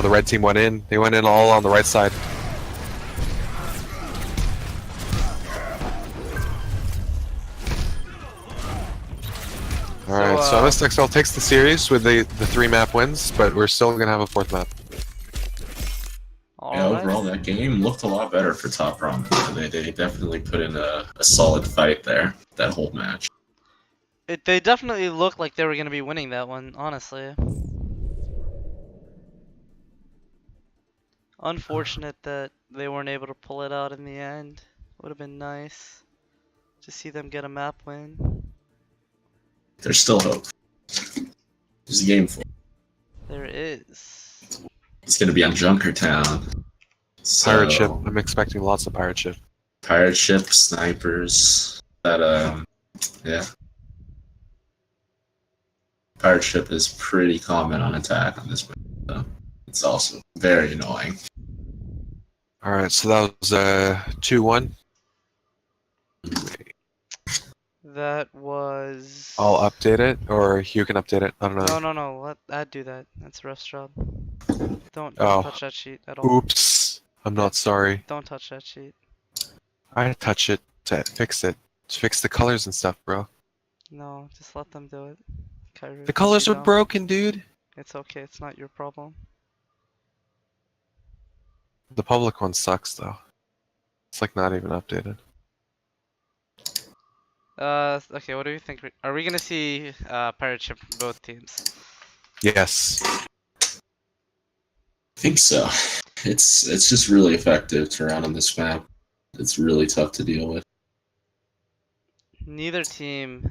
Speaker 1: red team went in. They went in all on the right side. Alright, so MSXL takes the series with the 3 map wins, but we're still gonna have a 4th map.
Speaker 3: Yeah,
Speaker 2: Alright.
Speaker 3: overall, that game looked a lot better for Top Ramen. They definitely put in a solid fight there, that whole match.
Speaker 2: They definitely looked like they were gonna be winning that one, honestly. Unfortunate that they weren't able to pull it out in the end. Would have been nice to see them get a map win.
Speaker 3: There's still hope. There's a game for it.
Speaker 2: There is.
Speaker 3: It's going to be on Junkertown. So,
Speaker 1: Pirate ship. I'm expecting lots of pirate ship.
Speaker 3: Pirate ship, snipers. That, yeah. Pirate ship is pretty common on attack on this map. So it's also very annoying.
Speaker 1: Alright, so that was 2-1.
Speaker 2: That was.
Speaker 1: I'll update it, or you can update it. I don't know.
Speaker 2: No. Let I'd do that. That's Ref's job. Don't
Speaker 1: Oh.
Speaker 2: touch that sheet at all.
Speaker 1: Oops. I'm not sorry.
Speaker 2: Don't touch that sheet.
Speaker 1: I touch it to fix it. To fix the colors and stuff, bro.
Speaker 2: No, just let them do it. Kyrie,
Speaker 1: The colors
Speaker 2: you
Speaker 1: are
Speaker 2: don't.
Speaker 1: broken, dude.
Speaker 2: It's okay. It's not your problem.
Speaker 1: The public one sucks, though. It's like not even updated.
Speaker 2: Okay. What do you think? Are we gonna see pirate ship from both teams?
Speaker 1: Yes.
Speaker 3: I think so. It's just really effective to run on this map. It's really tough to deal with.
Speaker 2: Neither team.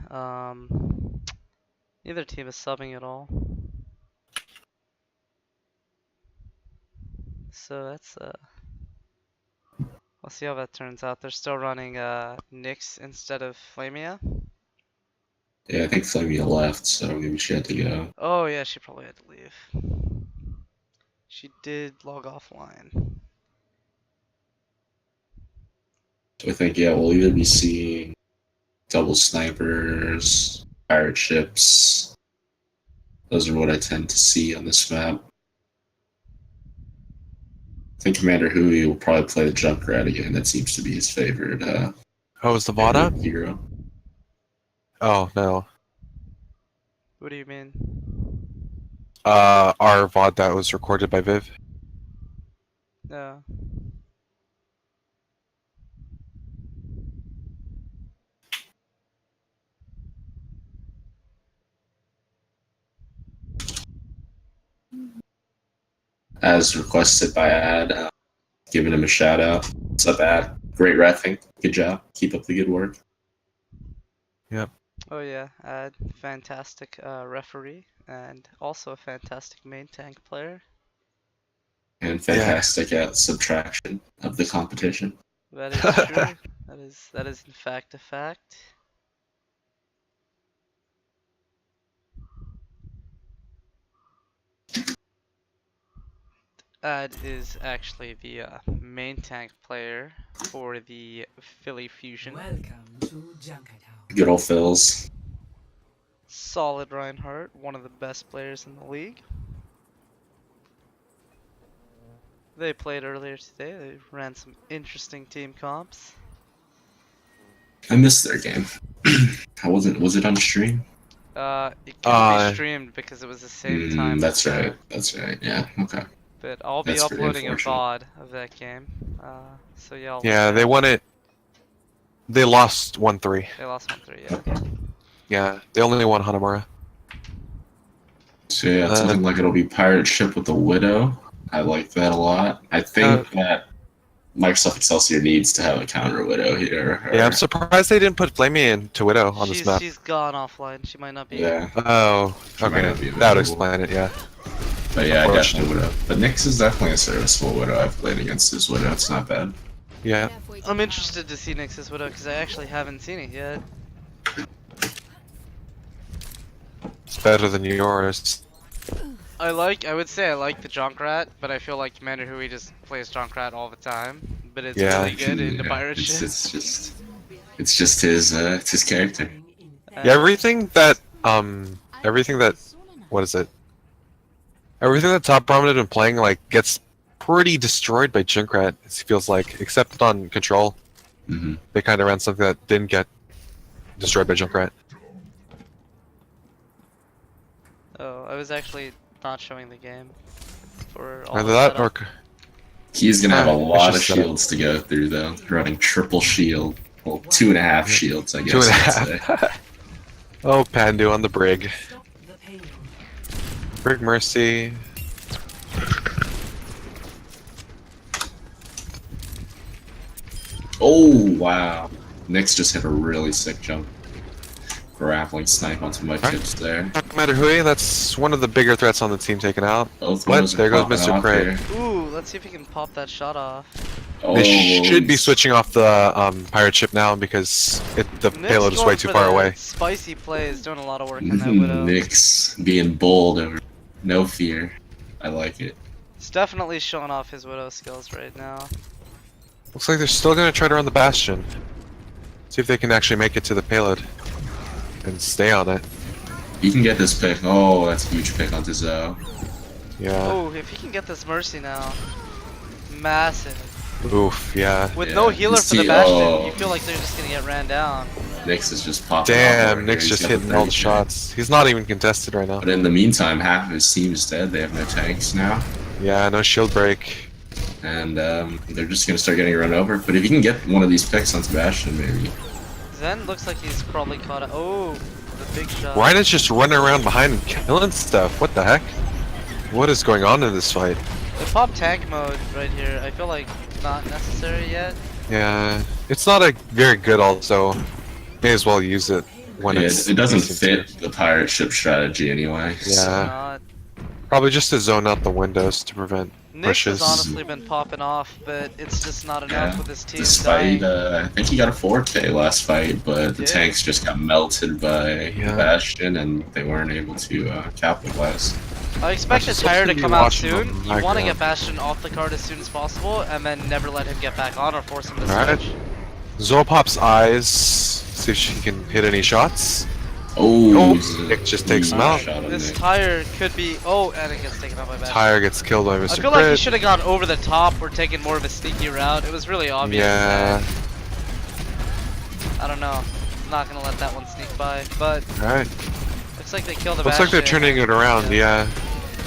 Speaker 2: Neither team is subbing at all. So that's we'll see how that turns out. They're still running Nyx instead of Flamia.
Speaker 3: Yeah, I think Flamia left, so maybe she had to go.
Speaker 2: Oh yeah, she probably had to leave. She did log offline.
Speaker 3: So I think, yeah, we'll either be seeing double snipers, pirate ships. Those are what I tend to see on this map. I think Commander Hui will probably play the Junkrat again. That seems to be his favorite
Speaker 1: Oh, is the VOD up?
Speaker 3: hero.
Speaker 1: Oh, no.
Speaker 2: What do you mean?
Speaker 1: Our VOD that was recorded by Viv.
Speaker 2: No.
Speaker 3: As requested by Ad, giving him a shout out. What's up, Ad? Great reffing. Good job. Keep up the good work.
Speaker 2: Oh yeah, fantastic referee and also a fantastic main tank player.
Speaker 3: And fantastic at subtraction of the competition.
Speaker 2: That is true. that is in fact a fact. Ad is actually the main tank player for the Philly Fusion.
Speaker 4: Welcome to Junkertown.
Speaker 3: Good old Phils.
Speaker 2: Solid Reinhardt, one of the best players in the league. They played earlier today. They ran some interesting team comps.
Speaker 3: I missed their game. Was it on stream?
Speaker 2: It couldn't be streamed because it was the same time.
Speaker 3: That's
Speaker 2: as,
Speaker 3: right. That's right. Yeah. Okay.
Speaker 2: But I'll be
Speaker 3: That's pretty
Speaker 2: uploading a
Speaker 3: unfortunate.
Speaker 2: VOD of that game. So yeah. I'll
Speaker 1: Yeah,
Speaker 2: look
Speaker 1: they
Speaker 2: at
Speaker 1: won it. They lost 1-3.
Speaker 2: They lost 1-3. Yeah.
Speaker 1: Yeah, they only won Hanamura.
Speaker 3: So yeah, it's looking like it'll be pirate ship with the widow. I like that a lot. I think that Microsoft Excelsior needs to have a counter widow here.
Speaker 1: Yeah, I'm surprised they didn't put Flamey into Widow on this map.
Speaker 2: She's gone offline. She might not be.
Speaker 3: Yeah,
Speaker 1: Oh,
Speaker 3: She might
Speaker 1: okay.
Speaker 3: not be
Speaker 1: That would
Speaker 3: available.
Speaker 1: explain it, yeah.
Speaker 3: but yeah, I
Speaker 1: Unfortunate.
Speaker 3: definitely would have. But Nyx is definitely a serviceable widow. I've played against his widow. It's not bad.
Speaker 1: Yeah.
Speaker 2: I'm interested to see Nyx's Widow because I actually haven't seen it yet.
Speaker 1: It's better than yours.
Speaker 2: I would say I like the Junkrat, but I feel like Commander Hui just plays Junkrat all the time. But it's
Speaker 1: Yeah.
Speaker 2: really good in the
Speaker 3: Yeah,
Speaker 2: pirate
Speaker 3: it's,
Speaker 2: ship.
Speaker 3: it's just his character.
Speaker 1: Yeah, everything that, what is it? Everything that Top Prominent been playing, like, gets pretty destroyed by Junkrat, it feels like. Except on Control.
Speaker 3: Mm-hmm.
Speaker 1: They kind of ran something that didn't get destroyed by Junkrat.
Speaker 2: Oh, I was actually not showing the game for all
Speaker 1: Either
Speaker 2: the
Speaker 1: that
Speaker 2: setup.
Speaker 1: or...
Speaker 3: He's gonna have a
Speaker 1: It's
Speaker 3: lot of
Speaker 1: just setup.
Speaker 3: shields to go through though. Running triple shield. Well, 2.5 shields, I guess.
Speaker 1: 2.5.
Speaker 3: I'd say.
Speaker 1: Oh, Pandu on the Brig.
Speaker 4: Stop the payload.
Speaker 1: Brig Mercy.
Speaker 3: Oh wow! Nyx just hit a really sick jump. Grappling snipe onto my tips there.
Speaker 1: No matter who, that's one of the bigger threats on the team taken out.
Speaker 3: Both
Speaker 1: What?
Speaker 3: windows are
Speaker 1: There goes
Speaker 3: popping
Speaker 1: Mr.
Speaker 3: off
Speaker 1: Crate.
Speaker 3: here.
Speaker 2: Ooh, let's see if he can pop that shot off.
Speaker 3: Oh,
Speaker 1: They should be switching off the pirate ship now because the
Speaker 2: Nyx
Speaker 1: payload is
Speaker 2: going
Speaker 1: way too
Speaker 2: for
Speaker 1: far
Speaker 2: the
Speaker 1: away.
Speaker 2: Spicy plays, doing a lot of work on that Widow.
Speaker 3: Nyx being bold over no fear. I like it.
Speaker 2: He's definitely showing off his Widow skills right now.
Speaker 1: Looks like they're still gonna try to run the Bastion. See if they can actually make it to the payload and stay on it.
Speaker 3: You can get this pick. Oh, that's a huge pick onto Zoe.
Speaker 1: Yeah.
Speaker 2: Oh, if he can get this Mercy now. Massive.
Speaker 1: Oof. Yeah.
Speaker 2: With
Speaker 3: Yeah,
Speaker 2: no healer
Speaker 3: this
Speaker 2: for the
Speaker 3: team-
Speaker 2: Bastion,
Speaker 3: oh.
Speaker 2: you feel like they're just gonna get ran down.
Speaker 3: Nyx is just popping. off
Speaker 1: Damn.
Speaker 3: over here.
Speaker 1: Nick's
Speaker 3: He's
Speaker 1: just
Speaker 3: got
Speaker 1: hitting all the
Speaker 3: 30K.
Speaker 1: shots. He's not even contested right now.
Speaker 3: But in the meantime, half of his team is dead. They have no tanks now.
Speaker 1: Yeah. No shield break.
Speaker 3: And they're just gonna start getting run over. But if you can get one of these picks on Sebastian, maybe.
Speaker 2: Zen looks like he's probably caught. Oh, the big shot.
Speaker 1: Rhino's just running around behind and killing stuff. What the heck? What is going on in this fight?
Speaker 2: The pop tank mode right here, I feel like not necessary yet.
Speaker 1: Yeah. It's not a very good ult, so may as well use it when
Speaker 3: Yeah,
Speaker 1: it's.
Speaker 3: it doesn't
Speaker 1: decent
Speaker 3: fit
Speaker 1: too.
Speaker 3: the pirate ship strategy anyway.
Speaker 1: Yeah.
Speaker 2: Not.
Speaker 1: Probably just to zone out the windows to prevent
Speaker 2: Nyx
Speaker 1: pushes.
Speaker 2: has honestly been popping off, but it's just not enough
Speaker 3: Yeah.
Speaker 2: with his team
Speaker 3: Despite,
Speaker 2: dying.
Speaker 3: I think he got a 4K last fight, but the
Speaker 2: Yeah.
Speaker 3: tanks just got melted by
Speaker 1: Yeah.
Speaker 3: Bastion, and they weren't able to capitalize.
Speaker 2: I expect the
Speaker 1: just
Speaker 2: tire to
Speaker 1: gonna be
Speaker 2: come out
Speaker 1: watching
Speaker 2: soon.
Speaker 1: on
Speaker 2: You want to
Speaker 1: background.
Speaker 2: get Bastion off the card as soon as possible, and then never let him get back on or force him to
Speaker 1: Alright.
Speaker 2: switch.
Speaker 1: Zolpop's eyes. See if she can hit any shots.
Speaker 3: Oh,
Speaker 1: Nick just takes him out.
Speaker 3: Shot on
Speaker 2: This
Speaker 3: Nick.
Speaker 2: tire could be. Oh, and it gets taken out by Bastion.
Speaker 1: Tire gets killed by
Speaker 2: I
Speaker 1: Mr.
Speaker 2: feel like he
Speaker 1: Crit.
Speaker 2: should have gone over the top or taken more of a sneaky route. It was really obvious.
Speaker 1: Yeah.
Speaker 2: that- I don't know. I'm not gonna let that one sneak by, but
Speaker 1: Alright.
Speaker 2: looks like they killed the
Speaker 1: Looks like they're
Speaker 2: Bastion.
Speaker 1: turning it around, yeah.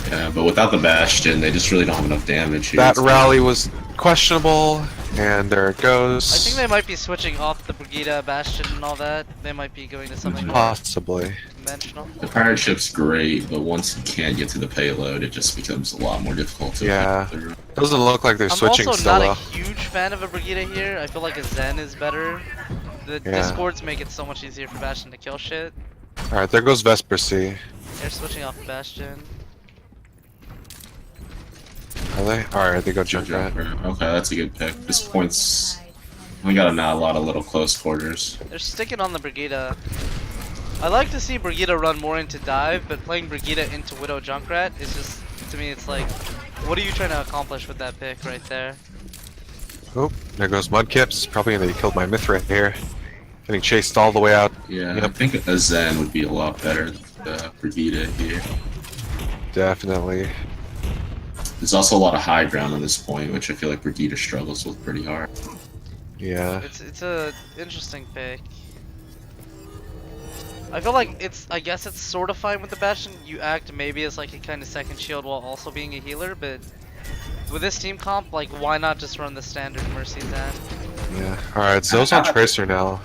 Speaker 3: Yeah, but without the Bastion, they just really don't have enough damage here.
Speaker 1: That rally was questionable, and there it goes.
Speaker 2: I think they might be switching off the Brigida, Bastion, and all that. They might be going to something more
Speaker 1: Possibly.
Speaker 2: conventional.
Speaker 3: The pirate ship's great, but once you can't get to the payload, it just becomes a lot more difficult to
Speaker 1: Yeah.
Speaker 3: get through.
Speaker 1: Doesn't look like they're
Speaker 2: I'm
Speaker 1: switching
Speaker 2: also
Speaker 1: still
Speaker 2: not
Speaker 1: though.
Speaker 2: a huge fan of a Brigida here. I feel like a Zen is better. The
Speaker 1: Yeah.
Speaker 2: Discords make it so much easier for Bastion to kill shit.
Speaker 1: Alright, there goes Vespersea.
Speaker 2: They're switching off Bastion.
Speaker 1: Are they? Alright, they go Junkrat.
Speaker 3: Okay, that's a good pick. This point's we got a lot of little close quarters.
Speaker 2: They're sticking on the Brigida. I like to see Brigida run more into dive, but playing Brigida into Widow Junkrat is just, to me, it's like What are you trying to accomplish with that pick right there?
Speaker 1: Oh, there goes Mudkips. Probably gonna killed my myth right here. Getting chased all the way out.
Speaker 3: Yeah, I
Speaker 1: Yep.
Speaker 3: think a Zen would be a lot better than Brigida here.
Speaker 1: Definitely.
Speaker 3: There's also a lot of high ground on this point, which I feel like Brigida struggles with pretty hard.
Speaker 1: Yeah.
Speaker 2: It's a interesting pick. I feel like I guess it's sort of fine with the Bastion. You act maybe as like a kind of second shield while also being a healer, but with this team comp, like why not just run the standard Mercy then?
Speaker 1: Yeah. Alright, Zoe's on Tracer now.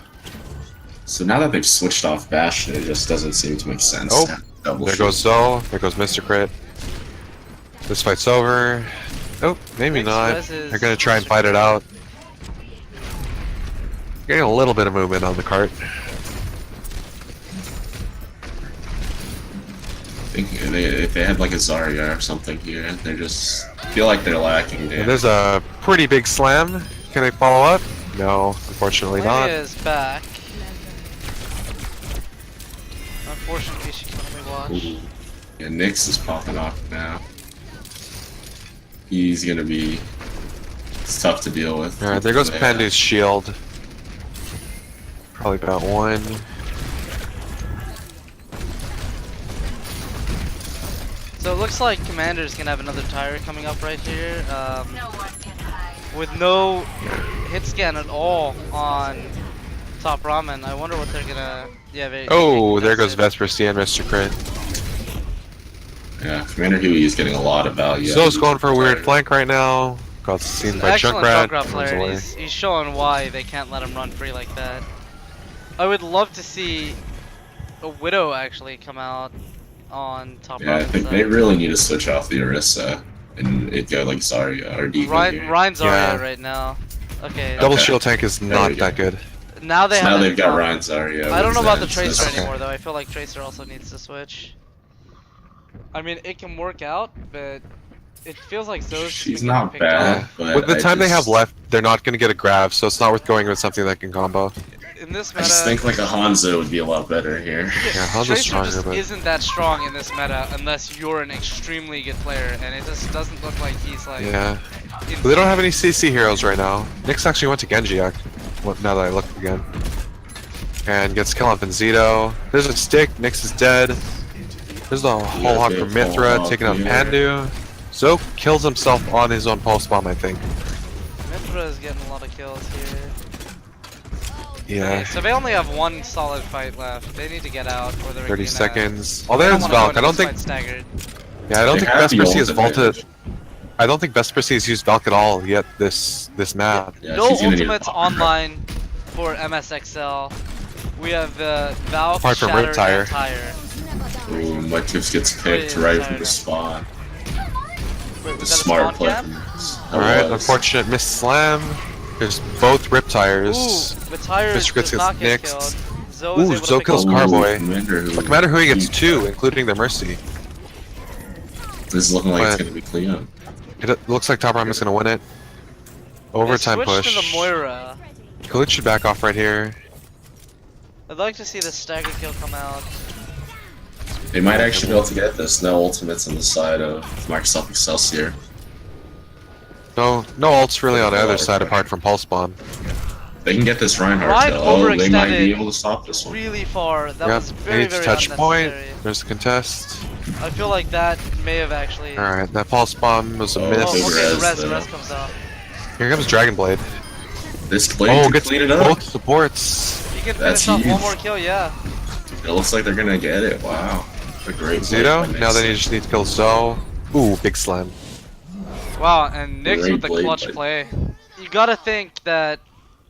Speaker 3: So now that they've switched off Bastion, it just doesn't seem to make sense.
Speaker 1: Oh,
Speaker 3: to have double
Speaker 1: there
Speaker 3: shield.
Speaker 1: goes Zoe. There goes Mr. Crit. This fight's over. Oh, maybe
Speaker 2: Thanks,
Speaker 1: not.
Speaker 2: Rezz's
Speaker 1: They're gonna try and fight it out. Getting a little bit of movement on the cart.
Speaker 3: I think if they had like a Zarya or something here, they just feel like they're lacking
Speaker 1: And
Speaker 3: damage.
Speaker 1: there's a pretty big slam. Can they follow up? No, unfortunately
Speaker 2: Lydia
Speaker 1: not.
Speaker 2: is back. Unfortunately, she can only watch.
Speaker 3: Ooh. Yeah, Nyx is popping off now. He's gonna be... It's tough to deal with.
Speaker 1: Alright, there goes
Speaker 3: Yeah.
Speaker 1: Pandu's shield. Probably about one.
Speaker 2: So it looks like Commander's gonna have another tire coming up right here. With no hit scan at all on top Ramen. I wonder what they're gonna. Yeah.
Speaker 1: Oh, there goes Vesper C and Mr. Crit.
Speaker 3: Yeah, Commander Huey is getting a lot of value.
Speaker 1: Zoe's going for a weird flank right now. Got seen by
Speaker 2: Excellent
Speaker 1: Junkrat.
Speaker 2: Junkrat player.
Speaker 1: Runs away.
Speaker 2: He's showing why they can't let him run free like that. I would love to see a Widow actually come out on top
Speaker 3: Yeah, I
Speaker 2: Ramen
Speaker 3: think
Speaker 2: side.
Speaker 3: they really need to switch off the Orisa and it go like Zarya or D.
Speaker 2: Ryan's
Speaker 1: Yeah.
Speaker 2: Zarya right now. Okay.
Speaker 1: Double
Speaker 3: Okay.
Speaker 1: shield tank is
Speaker 3: There
Speaker 1: not
Speaker 3: we go.
Speaker 1: that good.
Speaker 2: Now they
Speaker 3: So
Speaker 2: have
Speaker 3: now
Speaker 2: that
Speaker 3: they've got
Speaker 2: comp.
Speaker 3: Ryan Zarya.
Speaker 2: I don't know
Speaker 3: with
Speaker 2: about the
Speaker 3: Zen, so
Speaker 2: Tracer
Speaker 3: that's-
Speaker 2: anymore though. I feel like Tracer also needs to switch. I mean, it can work out, but it feels like Zoe's
Speaker 3: She's
Speaker 2: been
Speaker 3: not
Speaker 2: getting picked
Speaker 3: bad.
Speaker 2: off.
Speaker 3: But
Speaker 1: With the
Speaker 3: I
Speaker 1: time they have
Speaker 3: just-
Speaker 1: left, they're not going to get a grab, so it's not worth going with something that can combo.
Speaker 2: In this
Speaker 3: I
Speaker 2: meta,
Speaker 3: just think like a Hanzo would be a lot better here.
Speaker 1: Yeah, Hanzo's
Speaker 2: Tracer
Speaker 1: stronger,
Speaker 2: just
Speaker 1: but
Speaker 2: isn't that strong in this meta unless you're an extremely good player, and it just doesn't look like he's like.
Speaker 1: yeah. But they don't have any CC heroes right now. Nyx actually went to Genji, now that I look again. And gets kill up in Zito. There's a stick, Nyx is dead. There's a whole hog from
Speaker 3: big
Speaker 1: Mithra,
Speaker 3: hog
Speaker 1: taking out
Speaker 3: here.
Speaker 1: Pandu. Zoe kills himself on his own pulse bomb, I think.
Speaker 2: Mithra is getting a lot of kills here.
Speaker 1: Yeah.
Speaker 2: Okay, so they only have one solid fight left. They need to get out, or they're
Speaker 1: 30
Speaker 2: gonna,
Speaker 1: seconds. Oh,
Speaker 2: they don't
Speaker 1: there's
Speaker 2: wanna go
Speaker 1: Valk.
Speaker 2: into
Speaker 1: I don't
Speaker 2: this
Speaker 1: think.
Speaker 2: fight staggered.
Speaker 1: Yeah, I don't
Speaker 3: They
Speaker 1: think
Speaker 3: have the
Speaker 1: Vesper C has
Speaker 3: ultimate.
Speaker 1: vaulted. I don't think Vesper C has used Valk at all yet this map.
Speaker 3: Yeah,
Speaker 2: No
Speaker 3: she's gonna need a
Speaker 2: ultimates
Speaker 3: pop.
Speaker 2: online for MSXL. We have the Valk,
Speaker 1: Apart from
Speaker 2: Shatter,
Speaker 1: Riptire.
Speaker 2: and Tire.
Speaker 3: Ooh, Mudkips gets picked
Speaker 2: Yeah,
Speaker 3: right
Speaker 2: tired.
Speaker 3: from the spawn.
Speaker 2: Wait,
Speaker 3: The
Speaker 2: was that a
Speaker 3: smart
Speaker 2: spawn
Speaker 3: play.
Speaker 2: cap?
Speaker 1: Alright,
Speaker 3: was.
Speaker 1: unfortunate miss slam. There's both rip tires.
Speaker 2: Ooh, the Tire
Speaker 1: Mr. Grits
Speaker 2: does not get
Speaker 1: gets
Speaker 2: killed.
Speaker 1: nixed.
Speaker 2: Zoe
Speaker 1: Ooh,
Speaker 2: is able
Speaker 1: Zoe
Speaker 2: to pick
Speaker 1: kills
Speaker 2: up-
Speaker 1: Carboy.
Speaker 3: Commander Huey.
Speaker 1: But Commander Hui gets two, including the Mercy.
Speaker 3: This is looking like it's
Speaker 1: But-
Speaker 3: gonna be clean up.
Speaker 1: It looks like Top Ramen is gonna win it. Overtime
Speaker 2: They switched
Speaker 1: push.
Speaker 2: to the Moira.
Speaker 1: Khalid should back off right here.
Speaker 2: I'd like to see the stagger kill come out.
Speaker 3: They might actually be able to get this. No ultimates on the side of Microsoft Excelsior.
Speaker 1: No ults really on the other side apart from Pulse Bomb.
Speaker 3: They can get this Reinhardt
Speaker 2: Ryan
Speaker 3: kill. Oh, they might be
Speaker 2: overextended
Speaker 3: able to stop this one.
Speaker 2: Really far. That
Speaker 1: Yep,
Speaker 2: was very,
Speaker 1: needs
Speaker 2: very
Speaker 1: touch point.
Speaker 2: unnecessary.
Speaker 1: There's the contest.
Speaker 2: I feel like that may have actually.
Speaker 1: Alright, that Pulse Bomb was a
Speaker 3: Oh,
Speaker 2: Oh,
Speaker 1: miss.
Speaker 3: big
Speaker 2: okay, the
Speaker 3: res,
Speaker 2: res
Speaker 3: though.
Speaker 2: comes out.
Speaker 1: Here comes Dragon Blade.
Speaker 3: This blade
Speaker 1: Oh,
Speaker 3: can
Speaker 1: gets
Speaker 3: clean it up.
Speaker 1: both supports.
Speaker 2: You can
Speaker 3: That's
Speaker 2: finish off one
Speaker 3: huge.
Speaker 2: more kill, yeah.
Speaker 3: It looks like they're gonna get it. Wow. A great play
Speaker 1: Zito.
Speaker 3: by
Speaker 1: Now they
Speaker 3: Nyx.
Speaker 1: just need to kill Zoe. Ooh, big slam.
Speaker 2: Wow, and Nyx
Speaker 3: Great
Speaker 2: with the
Speaker 3: blade,
Speaker 2: clutch
Speaker 3: but-
Speaker 2: play. You gotta think that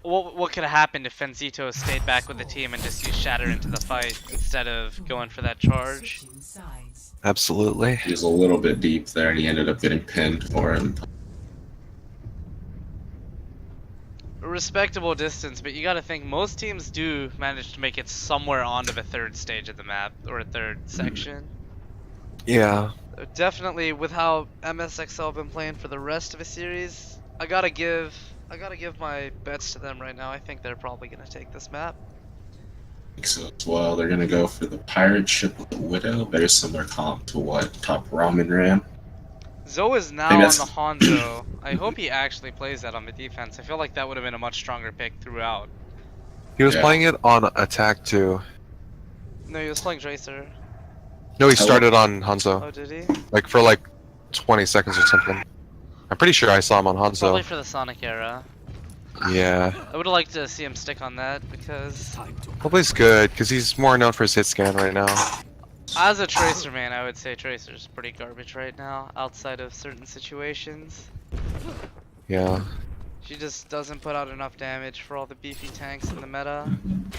Speaker 2: what could have happened if Fenzito stayed back with the team and just used Shatter into the fight instead of going for that charge.
Speaker 4: Switching sides.
Speaker 1: Absolutely.
Speaker 3: He was a little bit deep there, and he ended up getting pinned for him.
Speaker 2: A respectable distance, but you gotta think most teams do manage to make it somewhere onto the third stage of the map or a third section.
Speaker 1: Yeah.
Speaker 2: Definitely, with how MSXL have been playing for the rest of the series, I gotta give my bets to them right now. I think they're probably gonna take this map.
Speaker 3: I think so as well. They're gonna go for the pirate ship with the Widow. Very similar comp to what Top Ramen ran.
Speaker 2: Zoe is now
Speaker 3: Maybe
Speaker 2: on the
Speaker 3: that's-
Speaker 2: Hanzo. I hope he actually plays that on the defense. I feel like that would have been a much stronger pick throughout.
Speaker 1: He was
Speaker 3: Yeah.
Speaker 1: playing it on attack too.
Speaker 2: No, he was playing Tracer.
Speaker 1: No, he
Speaker 3: Hello?
Speaker 1: started on Hanzo.
Speaker 2: Oh, did he?
Speaker 1: Like for like 20 seconds or something. I'm pretty sure I saw him on
Speaker 2: Probably
Speaker 1: Hanzo.
Speaker 2: for the Sonic era.
Speaker 1: Yeah.
Speaker 2: I would have liked to see him stick on that because
Speaker 1: Probably's good, because he's more known for his hit scan right now.
Speaker 2: as a Tracer man, I would say Tracer's pretty garbage right now outside of certain situations.
Speaker 1: Yeah.
Speaker 2: She just doesn't put out enough damage for all the beefy tanks in the meta.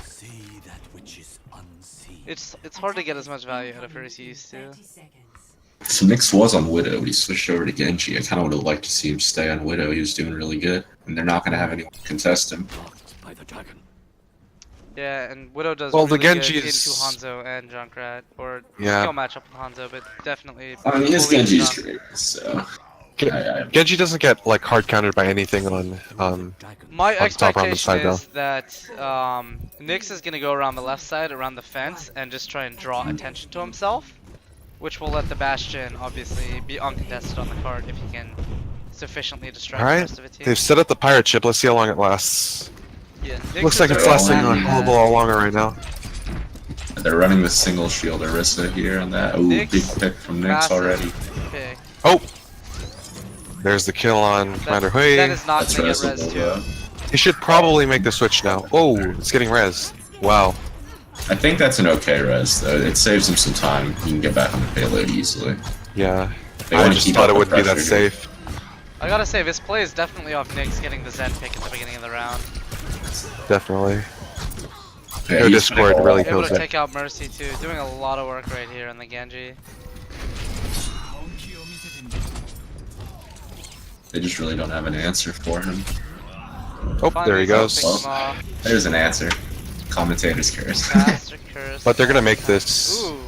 Speaker 6: See that which is unseen.
Speaker 2: It's hard to get as much value out of her as you used to.
Speaker 4: 30 seconds.
Speaker 3: So Nyx was on Widow, but he switched over to Genji. I kind of would have liked to see him stay on Widow. He was doing really good, and they're not going to have anyone contest him.
Speaker 6: Blocked by the dragon.
Speaker 2: Yeah, and Widow does
Speaker 1: Well, the
Speaker 2: really good
Speaker 1: Genji's-
Speaker 2: into Hanzo and Junkrat, or
Speaker 1: Yeah.
Speaker 2: skill matchup with Hanzo, but definitely.
Speaker 3: I mean, his
Speaker 2: fully
Speaker 3: Genji's
Speaker 2: strong.
Speaker 3: great, so...
Speaker 1: Ge- Genji doesn't get like hard countered by anything on
Speaker 6: Dragon.
Speaker 2: My
Speaker 1: On top around the
Speaker 2: expectation
Speaker 1: side,
Speaker 2: is that Nyx is gonna go around the left side, around the fence, and just try and draw attention to himself, which will let the Bastion obviously be uncontested on the card if he can sufficiently distract the
Speaker 1: Alright,
Speaker 2: rest of the team.
Speaker 1: they've set up the pirate ship. Let's see how long it lasts.
Speaker 2: Yeah, Nyx
Speaker 1: Looks
Speaker 2: is
Speaker 1: like it's
Speaker 2: already
Speaker 1: lasting a
Speaker 2: landing
Speaker 1: hell of a
Speaker 2: that.
Speaker 1: lot longer right now.
Speaker 3: They're running the single shield Orisa here on that. Ooh,
Speaker 2: Nyx,
Speaker 3: big pick from Nyx
Speaker 2: Massive
Speaker 3: already.
Speaker 2: pick.
Speaker 1: Oh! There's the kill on Commander Hui.
Speaker 2: That is not
Speaker 3: That's
Speaker 2: gonna get res
Speaker 3: resable,
Speaker 2: too.
Speaker 3: though.
Speaker 1: He should probably make the switch now. Oh, it's getting res. Wow.
Speaker 3: I think that's an okay res, though. It saves him some time. He can get back on the payload easily.
Speaker 1: Yeah.
Speaker 3: They
Speaker 1: I
Speaker 3: wanna
Speaker 1: just
Speaker 3: keep
Speaker 1: thought
Speaker 3: up
Speaker 1: it
Speaker 3: the
Speaker 1: wouldn't be that
Speaker 3: pressure.
Speaker 1: safe.
Speaker 2: I gotta say, this play is definitely off Nyx getting the Zen pick at the beginning of the round.
Speaker 1: Definitely.
Speaker 3: Yeah,
Speaker 1: No
Speaker 3: he's
Speaker 1: Discord
Speaker 3: pretty
Speaker 1: really
Speaker 3: cool.
Speaker 2: Able
Speaker 1: kills
Speaker 2: to
Speaker 1: it.
Speaker 2: take out Mercy too, doing a lot of work right here on the Genji.
Speaker 3: They just really don't have an answer for him.
Speaker 1: Oh,
Speaker 2: Finally,
Speaker 1: there he
Speaker 2: Zen
Speaker 1: goes.
Speaker 2: picks him off.
Speaker 3: There's an answer. Commentator's curse.
Speaker 2: Master Curse.
Speaker 1: But they're gonna make this.
Speaker 2: Ooh.
Speaker 1: Is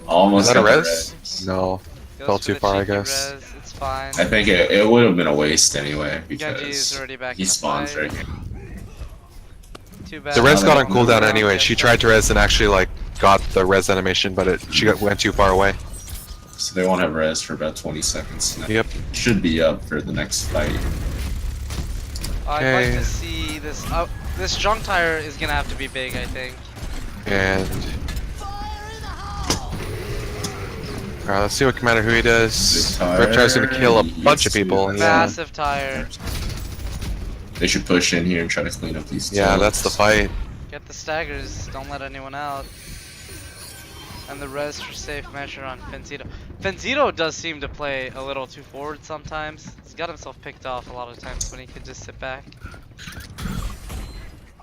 Speaker 3: Almost
Speaker 1: that a
Speaker 3: got the
Speaker 1: res? No.
Speaker 2: Goes
Speaker 1: Fell
Speaker 2: for
Speaker 1: too
Speaker 2: the
Speaker 1: far, I
Speaker 2: cheeky
Speaker 1: guess.
Speaker 2: res, It's fine.
Speaker 3: I think it would have been a waste anyway
Speaker 2: Genji is
Speaker 3: because
Speaker 2: already back
Speaker 3: he
Speaker 2: in the
Speaker 3: spawns
Speaker 2: fight.
Speaker 3: right here.
Speaker 2: Too bad.
Speaker 1: The res got on
Speaker 3: Yeah.
Speaker 1: cooldown anyway. She tried to res and actually like got the res animation, but went too far away.
Speaker 3: So they won't have res for about 20 seconds. And
Speaker 1: Yep.
Speaker 3: it should be up for the next fight.
Speaker 2: I'd like
Speaker 1: Okay.
Speaker 2: to see this. This junk tire is gonna have to be big, I think.
Speaker 1: And alright, let's see what Commander Hui does.
Speaker 3: Big
Speaker 1: Reptile's gonna kill a
Speaker 3: tire.
Speaker 1: bunch of people.
Speaker 3: Yes,
Speaker 1: Yeah,
Speaker 2: Massive tire.
Speaker 3: They should push in here and try to clean up these.
Speaker 1: yeah, that's the fight.
Speaker 2: Get the staggers. Don't let anyone out. And the res for safe measure on Fenzito. Fenzito does seem to play a little too forward sometimes. He's got himself picked off a lot of times when he could just sit back.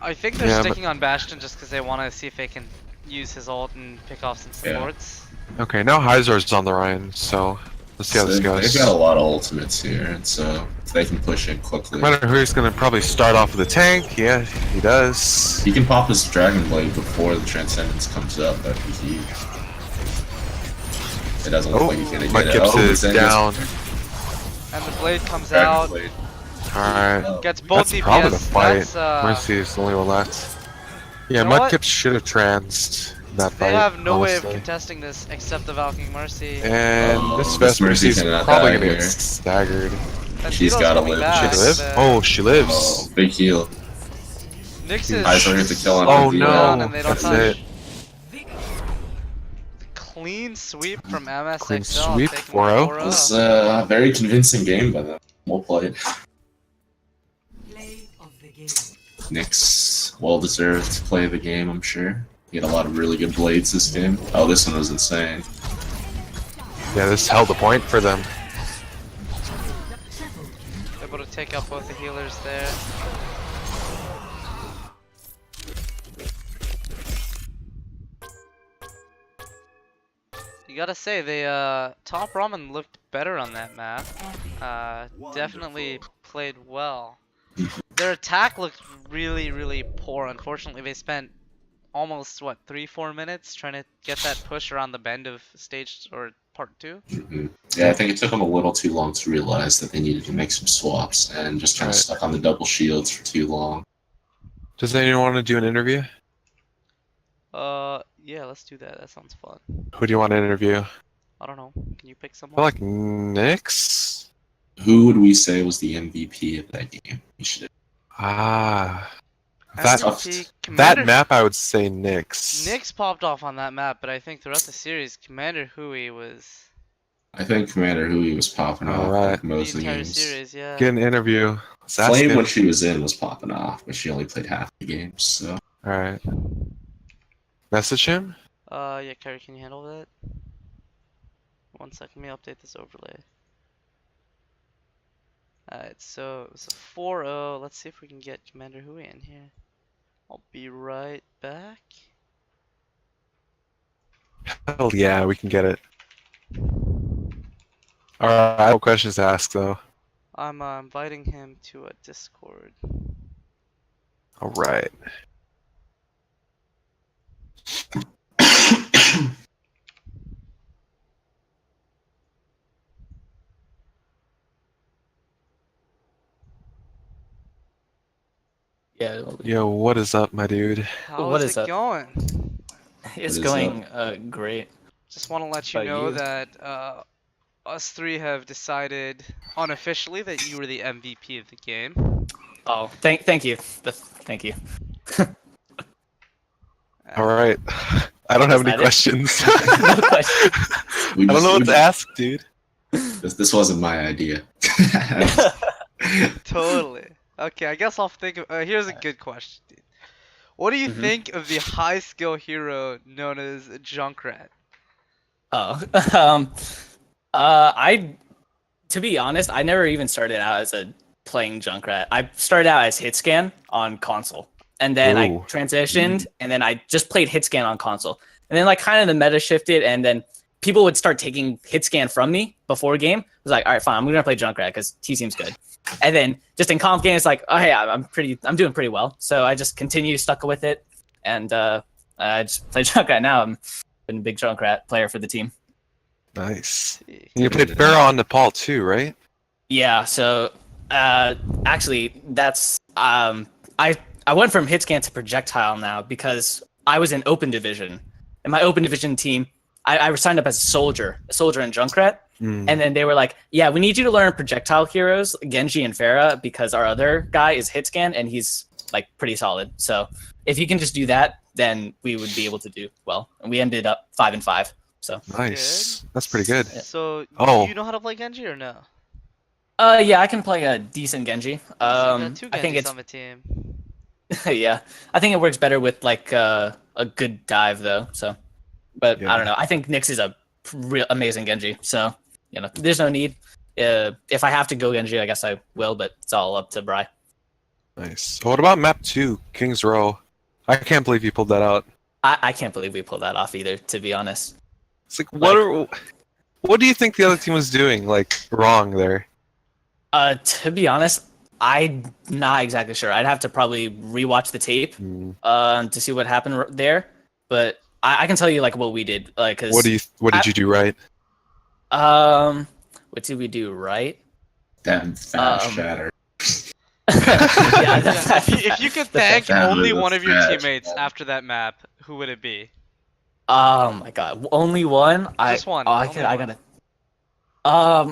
Speaker 2: I think they're
Speaker 1: Yeah, but-
Speaker 2: sticking on Bastion just because they want to see if they can use his ult and pick off some
Speaker 3: Yeah.
Speaker 2: supports.
Speaker 1: Okay, now Hyzor's on the Ryan, so let's see how this
Speaker 3: They've
Speaker 1: goes.
Speaker 3: got a lot of ultimates here, and so if they can push in quickly.
Speaker 1: Commander Hui's gonna probably start off with a tank. Yeah, he does.
Speaker 3: He can pop his Dragon Blade before the Transcendence comes up. That'd be huge. It doesn't look
Speaker 1: Oh,
Speaker 3: like he's gonna
Speaker 1: Mud
Speaker 3: get it.
Speaker 1: Gibbs
Speaker 3: Oh,
Speaker 1: is
Speaker 3: Zen
Speaker 1: down.
Speaker 2: And the blade comes
Speaker 3: Dragon
Speaker 2: out.
Speaker 3: Blade.
Speaker 1: Alright.
Speaker 2: Gets both
Speaker 1: That's probably the
Speaker 2: DPS.
Speaker 1: fight.
Speaker 2: That's,
Speaker 1: Mercy is the only one left. Yeah,
Speaker 2: You know what?
Speaker 1: Mudkip should have transed that
Speaker 2: They
Speaker 1: fight.
Speaker 2: have no way of
Speaker 1: honestly.
Speaker 2: contesting this except the Valkyrie Mercy.
Speaker 1: And
Speaker 3: Oh,
Speaker 1: this
Speaker 3: this
Speaker 1: Vesper
Speaker 3: Mercy
Speaker 1: Mercy's
Speaker 3: cannot
Speaker 1: probably
Speaker 3: die
Speaker 1: gonna get
Speaker 3: here.
Speaker 1: staggered.
Speaker 3: She's
Speaker 2: Fenzito's
Speaker 3: gotta
Speaker 2: coming
Speaker 3: live.
Speaker 2: back,
Speaker 1: She live?
Speaker 2: but
Speaker 1: Oh, she lives.
Speaker 3: Oh, big heal.
Speaker 2: Nyx is
Speaker 3: Hyzor gets a kill on
Speaker 1: Oh
Speaker 3: Fenzito.
Speaker 2: down
Speaker 1: no,
Speaker 2: and they don't
Speaker 1: that's
Speaker 2: touch.
Speaker 1: it.
Speaker 2: Clean sweep from MSXL.
Speaker 1: Clean sweep,
Speaker 2: taking
Speaker 1: 4-0.
Speaker 2: 4-0.
Speaker 3: It was a very convincing game by them. Well played.
Speaker 4: Play of the game.
Speaker 3: Nyx, well deserved to play the game, I'm sure. He had a lot of really good blades this game. Oh, this one was insane.
Speaker 1: Yeah, this held the point for them.
Speaker 2: Able to take out both the healers there. You gotta say, the top ramen looked better on that map. Definitely played well. Their attack looked really, really poor. Unfortunately, they spent almost, what, 3-4 minutes trying to get that push around the bend of stage or part 2.
Speaker 3: Yeah, I think it took them a little too long to realize that they needed to make some swaps and just kind of
Speaker 1: Right.
Speaker 3: stuck on the double shields for too long.
Speaker 1: Does anyone want to do an interview?
Speaker 2: Yeah, let's do that. That sounds fun.
Speaker 1: Who do you want to interview?
Speaker 2: I don't know. Can you pick
Speaker 1: I
Speaker 2: someone?
Speaker 1: feel like Nyx?
Speaker 3: Who would we say was the MVP of that game? We should.
Speaker 1: Ah.
Speaker 3: That's
Speaker 1: That,
Speaker 3: tough.
Speaker 2: MVP,
Speaker 1: that
Speaker 2: Commander
Speaker 1: map, I would say Nyx.
Speaker 2: Nyx popped off on that map, but I think throughout the series, Commander Hui was
Speaker 3: I think Commander Hui was popping off
Speaker 1: Alright.
Speaker 3: like
Speaker 2: the
Speaker 3: most of the
Speaker 2: entire
Speaker 3: games.
Speaker 2: series. Yeah.
Speaker 1: Get an interview. Let's ask
Speaker 3: Flame
Speaker 1: him.
Speaker 3: when she was in was popping off, but she only played half the games. So
Speaker 1: Alright. Message him?
Speaker 2: Yeah, Carrie, can you handle that? One second, let me update this overlay. Alright, so it was a 4-0. Let's see if we can get Commander Hui in here. I'll be right back.
Speaker 1: Hell yeah, we can get it. Alright, I have no questions to ask though.
Speaker 2: I'm inviting him to a Discord.
Speaker 1: Alright.
Speaker 7: Yeah,
Speaker 1: Yo, what is up, my dude?
Speaker 2: How
Speaker 7: What
Speaker 2: is
Speaker 7: is
Speaker 2: it
Speaker 7: up?
Speaker 2: going?
Speaker 7: it's
Speaker 3: is
Speaker 7: going great.
Speaker 2: Just want to let you
Speaker 7: About
Speaker 2: know
Speaker 7: you?
Speaker 2: that us three have decided unofficially that you were the MVP of the game.
Speaker 7: Oh, thank you. Thank you.
Speaker 1: Alright. I don't have any
Speaker 7: Is that it?
Speaker 1: questions.
Speaker 7: No question.
Speaker 3: we
Speaker 1: I don't know what
Speaker 3: we
Speaker 1: to ask, dude.
Speaker 3: This wasn't my idea.
Speaker 2: Totally. Okay, I guess I'll think of. Here's a good question, dude. What do you
Speaker 7: Mhm.
Speaker 2: think of the high skill hero known as Junkrat?
Speaker 7: Oh, I, to be honest, I never even started out as a playing Junkrat. I started out as Hitscan on console, and then I
Speaker 1: Ooh.
Speaker 7: transitioned, and then I just played Hitscan on console, and then like kind of the meta shifted, and then people would start taking Hitscan from me before game. I was like, all right, fine, I'm gonna play Junkrat because he seems good. And then just in comp game, it's like, oh hey, I'm doing pretty well. So I just stuck with it, and I just play Junkrat now. I'm been a big Junkrat player for the team.
Speaker 1: Nice. And you played Pharaoh on Nepal too, right?
Speaker 7: Yeah. So actually, that's I went from Hitscan to Projectile now because I was in Open Division, and my Open Division team, I signed up as a soldier in Junkrat.
Speaker 1: Mm.
Speaker 7: And then they were like, yeah, we need you to learn projectile heroes, Genji and Pharah, because our other guy is Hitscan and he's like pretty solid. So if you can just do that, then we would be able to do well. And we ended up 5-5. So
Speaker 1: Nice. That's pretty good.
Speaker 2: So,
Speaker 1: Oh.
Speaker 2: do you know how to play Genji or no?
Speaker 7: yeah, I can play a decent Genji.
Speaker 2: So you got two
Speaker 7: I think
Speaker 2: Genjis
Speaker 7: it's
Speaker 2: on the team.
Speaker 7: yeah. I think it works better with like a good dive though. So but
Speaker 1: Yeah.
Speaker 7: I don't know. I think Nyx is a real amazing Genji. So there's no need. If I have to go Genji, I guess I will, but it's all up to Bri.
Speaker 1: Nice. What about map 2, King's Row? I can't believe you pulled that out.
Speaker 7: I can't believe we pulled that off either, to be honest.
Speaker 1: It's like, what do you think the other team was doing, like, wrong there?
Speaker 7: To be honest, I'm not exactly sure. I'd have to probably rewatch the tape to see what happened there. But I can tell you like what we did. Like, 'cause
Speaker 1: What did you do right?
Speaker 7: what did we do right?
Speaker 3: That fast shatter.
Speaker 7: Yeah,
Speaker 2: If you could
Speaker 7: the
Speaker 2: thank
Speaker 3: fact-
Speaker 2: only
Speaker 3: the
Speaker 2: one of your
Speaker 3: fact-
Speaker 2: teammates after that map, who would it be?
Speaker 7: Oh my god, only one.
Speaker 2: Just one,
Speaker 7: I
Speaker 2: only
Speaker 7: I
Speaker 2: one.
Speaker 7: gotta.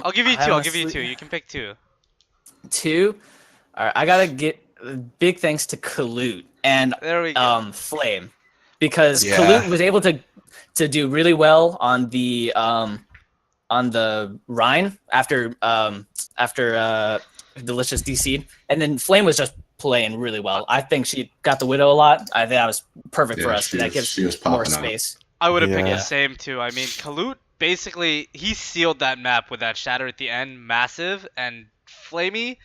Speaker 2: I'll give you
Speaker 7: I
Speaker 2: two. I'll give you
Speaker 7: honestly-
Speaker 2: two. You can pick two.
Speaker 7: Two. All right, I gotta get big thanks to Kalut and
Speaker 2: There we go.
Speaker 7: Flame, because
Speaker 1: Yeah.
Speaker 7: Kalut was able to do really well on the Rhine after Delicious DC'd, and then Flame was just playing really well. I think she got the Widow a lot. I think that was perfect for
Speaker 3: Yeah,
Speaker 7: us.
Speaker 3: she
Speaker 7: That
Speaker 3: was-
Speaker 7: gives
Speaker 3: she was
Speaker 7: more
Speaker 3: popping out.
Speaker 7: space.
Speaker 2: I would have picked
Speaker 1: Yeah.
Speaker 2: the same too. I mean, Kalut basically he sealed that map with that shatter at the end, massive, and Flamey.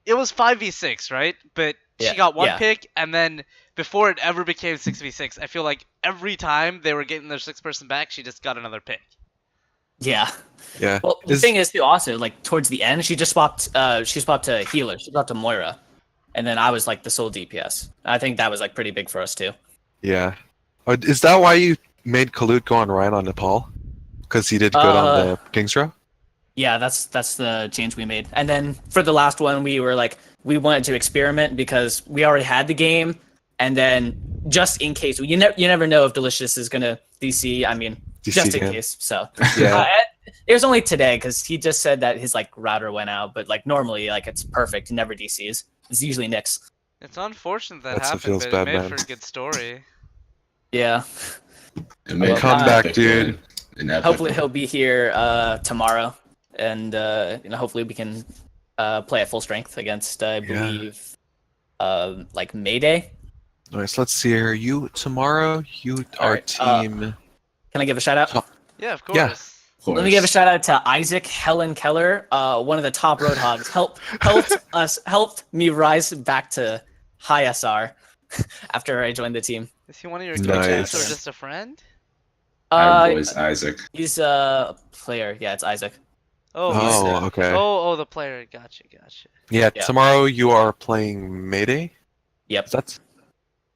Speaker 2: It was 5v6, right? But
Speaker 7: Yeah,
Speaker 2: she got one
Speaker 7: yeah.
Speaker 2: pick, and then before it ever became 6v6, I feel like every time they were getting their 6-person back, she just got another pick.
Speaker 7: Yeah.
Speaker 1: Yeah.
Speaker 7: Well, the thing is too, also like towards the end, she just swapped. She swapped to healer. She swapped to Moira, and then I was like the sole DPS. I think that was like pretty big for us too.
Speaker 1: Yeah. Is that why you made Kalut go on Ryan on Nepal? Because he did good on the King's Row?
Speaker 7: Yeah, that's the change we made. And then for the last one, we were like, we wanted to experiment because we already had the game, and then just in case, you never know if Delicious is gonna DC. I mean, just in
Speaker 1: game.
Speaker 7: case. So
Speaker 1: Yeah.
Speaker 7: it was only today because he just said that his like router went out, but like normally like it's perfect. He never DCs. It's usually Nyx.
Speaker 2: It's unfortunate that
Speaker 1: That's what
Speaker 2: happened,
Speaker 1: feels
Speaker 2: but
Speaker 1: bad,
Speaker 2: it made
Speaker 1: man.
Speaker 2: for a good story.
Speaker 7: Yeah.
Speaker 3: It made
Speaker 1: Come
Speaker 3: an
Speaker 1: back,
Speaker 3: epic
Speaker 1: dude.
Speaker 3: win. An epic
Speaker 7: Hopefully
Speaker 3: win.
Speaker 7: he'll be here tomorrow, and hopefully we can play at full strength against I believe like Mayday.
Speaker 1: Nice. Let's see here. You tomorrow. You
Speaker 7: All
Speaker 1: are
Speaker 7: right,
Speaker 1: team.
Speaker 7: Can I give a shout out?
Speaker 2: Yeah, of
Speaker 1: Yeah.
Speaker 2: course.
Speaker 3: Of course.
Speaker 7: Let me give a shout out to Isaac Helen Keller, one of the top Roadhogs. Helped me rise back to high SR after I joined the team.
Speaker 2: Is he one of your
Speaker 1: Nice.
Speaker 2: coaches or just a friend?
Speaker 3: Our boy's Isaac.
Speaker 7: He's a player. Yeah, it's Isaac.
Speaker 2: Oh,
Speaker 1: Oh,
Speaker 2: Isaac.
Speaker 1: okay.
Speaker 2: Oh, the player. Gotcha.
Speaker 1: Yeah,
Speaker 7: Yeah.
Speaker 1: tomorrow you are playing Mayday.
Speaker 7: Yep.
Speaker 1: That's.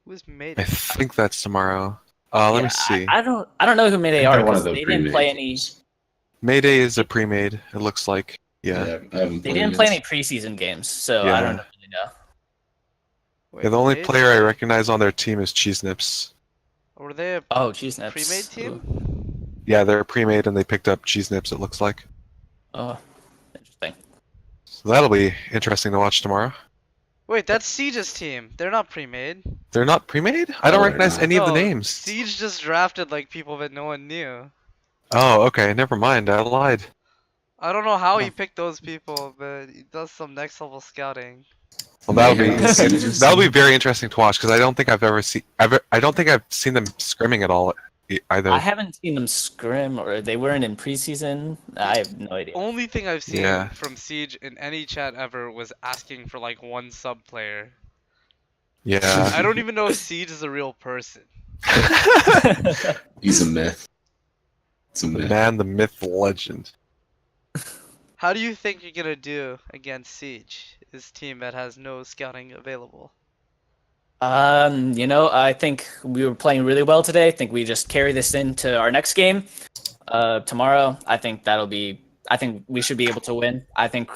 Speaker 2: Who's made
Speaker 1: I
Speaker 2: it?
Speaker 1: think that's tomorrow. Let me see.
Speaker 7: I don't know who Mayday
Speaker 3: I think
Speaker 7: are
Speaker 3: they're one
Speaker 7: because
Speaker 3: of the
Speaker 7: they didn't
Speaker 3: pre-made
Speaker 7: play any.
Speaker 3: teams.
Speaker 1: Mayday is a pre-made. It looks like. Yeah.
Speaker 3: I haven't
Speaker 7: They
Speaker 3: played
Speaker 7: didn't play any
Speaker 3: against-
Speaker 7: preseason games, so
Speaker 1: Yeah.
Speaker 7: I don't really know.
Speaker 2: Wait,
Speaker 1: Yeah, the only
Speaker 2: made
Speaker 1: player I
Speaker 2: it?
Speaker 1: recognize on their team is Cheese Nips.
Speaker 2: Were they a
Speaker 7: Oh, cheese nips.
Speaker 2: pre-made team?
Speaker 1: Yeah, they're pre-made and they picked up Cheese Nips. It looks like.
Speaker 7: Oh, interesting.
Speaker 1: So that'll be interesting to watch tomorrow.
Speaker 2: Wait, that's Siege's team. They're not pre-made.
Speaker 1: They're not pre-made? I don't
Speaker 3: they're
Speaker 1: recognize
Speaker 3: not.
Speaker 1: any of the
Speaker 2: No,
Speaker 1: names.
Speaker 2: Siege just drafted like people that no one knew.
Speaker 1: Oh, okay. Never mind. I lied.
Speaker 2: I don't know how he
Speaker 7: Oh.
Speaker 2: picked those people, but he does some next level scouting.
Speaker 1: Well, that'll
Speaker 3: Mayhem
Speaker 1: be
Speaker 3: Siege's
Speaker 1: that'll be
Speaker 3: team.
Speaker 1: very interesting to watch because I don't think I've ever seen. I don't think I've seen them scrimming at all either.
Speaker 7: I haven't seen them scrim, or they weren't in preseason. I have no idea.
Speaker 2: Only thing I've seen
Speaker 1: Yeah.
Speaker 2: from Siege in any chat ever was asking for like one sub player.
Speaker 1: Yeah.
Speaker 2: I don't even know if Siege is a real person.
Speaker 3: He's a myth. It's a
Speaker 1: The
Speaker 3: myth.
Speaker 1: man, the myth, the legend.
Speaker 2: How do you think you're gonna do against Siege, this team that has no scouting available?
Speaker 7: I think we were playing really well today. I think we just carry this into our next game. Tomorrow, I think we should be able to win. I think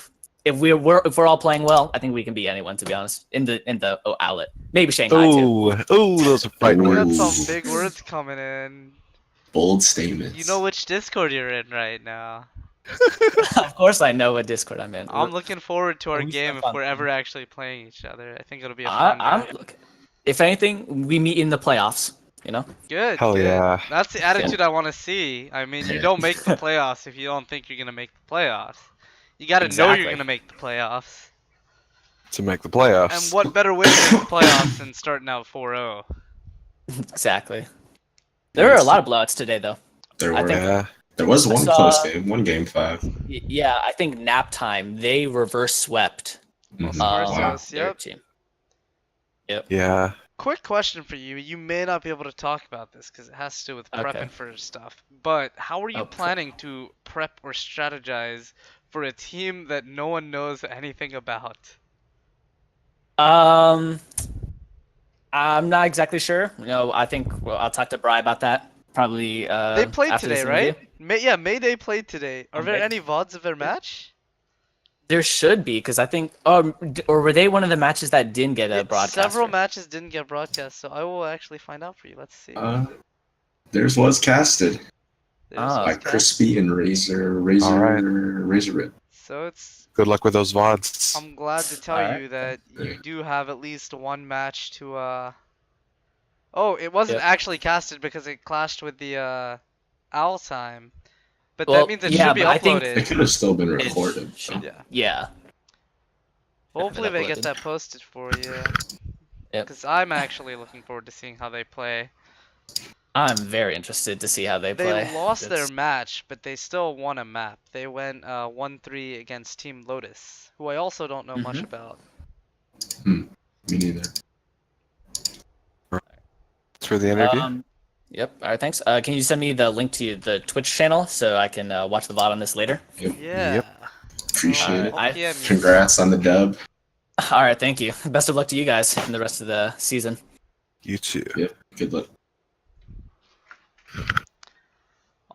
Speaker 7: if we're all playing well, I think we can beat anyone, to be honest. In the Owlet. Maybe Shanghai too.
Speaker 1: Ooh, those are fighting
Speaker 3: Ooh.
Speaker 2: We got
Speaker 1: words.
Speaker 2: some big words coming in.
Speaker 3: Bold statements.
Speaker 2: You know which Discord you're in right now.
Speaker 7: Of course I know what Discord I'm in.
Speaker 2: I'm looking forward to our
Speaker 7: Who's
Speaker 2: game
Speaker 7: the
Speaker 2: if
Speaker 7: fun
Speaker 2: we're
Speaker 7: one?
Speaker 2: ever actually playing each other. I think it'll be a fun
Speaker 7: I'm
Speaker 2: night.
Speaker 7: look. If anything, we meet in the playoffs, you know?
Speaker 2: Good.
Speaker 1: Hell
Speaker 2: good.
Speaker 1: yeah.
Speaker 2: That's the attitude I want to see. I mean, you
Speaker 3: Yeah.
Speaker 2: don't make the playoffs if you don't think you're gonna make the playoffs. You gotta know
Speaker 7: Exactly.
Speaker 2: you're gonna make the playoffs.
Speaker 1: To make the playoffs.
Speaker 2: And what better way to make the playoffs than starting out 4-0?
Speaker 7: Exactly. There were a lot of blowouts today, though.
Speaker 3: There
Speaker 7: I
Speaker 3: were.
Speaker 7: think-
Speaker 1: Yeah.
Speaker 3: There was one
Speaker 7: saw-
Speaker 3: close game. One game 5.
Speaker 7: Yeah, I think nap time, they reverse swept
Speaker 3: Mhm.
Speaker 2: Wow.
Speaker 7: their
Speaker 2: Yep.
Speaker 7: team.
Speaker 1: Yeah.
Speaker 2: Quick question for you. You may not be able to talk about this because it has to do with
Speaker 7: Okay.
Speaker 2: prepping for stuff. But how are you
Speaker 7: Oh,
Speaker 2: planning to prep or strategize for a team that no one knows anything about?
Speaker 7: I'm not exactly sure. I think I'll talk to Bri about that. Probably.
Speaker 2: They played
Speaker 7: after
Speaker 2: today,
Speaker 7: this
Speaker 2: right?
Speaker 7: interview.
Speaker 2: Mayday played today. Are
Speaker 7: Oh,
Speaker 2: there
Speaker 7: May-
Speaker 2: any VODs of their match?
Speaker 7: There should be, because I think. Or were they one of the matches that didn't get a broadcast?
Speaker 2: Several matches didn't get broadcast, so I will actually find out for you. Let's see.
Speaker 3: Theirs was casted
Speaker 2: There's
Speaker 7: Oh.
Speaker 3: by
Speaker 2: Oscar.
Speaker 3: Crispy and Razor
Speaker 1: Alright.
Speaker 3: Rip.
Speaker 2: So it's.
Speaker 1: Good luck with those VODs.
Speaker 2: I'm glad to tell
Speaker 7: Alright.
Speaker 2: you that you
Speaker 3: Yeah.
Speaker 2: do have at least one match to Oh, it wasn't
Speaker 7: Yep.
Speaker 2: actually casted because it clashed with the Owl time. But
Speaker 7: Well,
Speaker 2: that means it
Speaker 7: yeah,
Speaker 2: should be
Speaker 7: but I think-
Speaker 3: It
Speaker 2: uploaded.
Speaker 3: could have still been
Speaker 7: It
Speaker 3: recorded.
Speaker 7: should-
Speaker 2: Yeah.
Speaker 7: Yeah.
Speaker 2: Hopefully they get
Speaker 7: uploaded.
Speaker 2: that posted for you.
Speaker 7: Yep.
Speaker 2: Because I'm actually looking forward to seeing how they play.
Speaker 7: I'm very interested to see how they
Speaker 2: They
Speaker 7: play.
Speaker 2: lost their
Speaker 7: It's-
Speaker 2: match, but they still won a map. They went 1-3 against Team Lotus, who I also don't know much
Speaker 7: Mhm.
Speaker 2: about.
Speaker 3: Me neither.
Speaker 1: For the interview.
Speaker 7: Yep. All right. Thanks. Can you send me the link to the Twitch channel so I can watch the VOD on this later?
Speaker 2: Yeah.
Speaker 3: Appreciate it.
Speaker 7: I-
Speaker 2: PM you.
Speaker 3: Congrats on the dub.
Speaker 7: All right. Thank you. Best of luck to you guys in the rest of the season.
Speaker 1: You too.
Speaker 3: Yep. Good luck.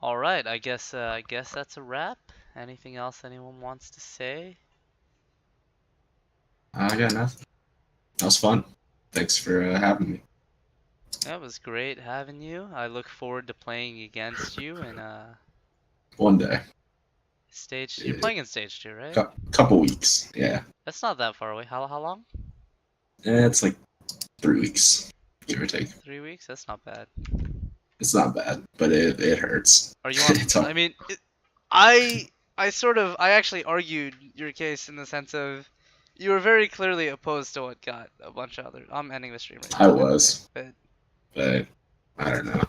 Speaker 2: All right, I guess that's a wrap. Anything else anyone wants to say?
Speaker 3: I got nothing. That was fun. Thanks for having me.
Speaker 2: That was great having you. I look forward to playing against you in
Speaker 3: One day.
Speaker 2: stage. You're playing in stage 2, right?
Speaker 3: Couple weeks. Yeah.
Speaker 2: That's not that far away. How long?
Speaker 3: It's like 3 weeks, give or take.
Speaker 2: 3 weeks? That's not bad.
Speaker 3: It's not bad, but it hurts.
Speaker 2: Are you on?
Speaker 3: It's all-
Speaker 2: I mean, I actually argued your case in the sense of you were very clearly opposed to what got a bunch of other. I'm ending the stream right now.
Speaker 3: I was.
Speaker 2: But
Speaker 3: But I don't know.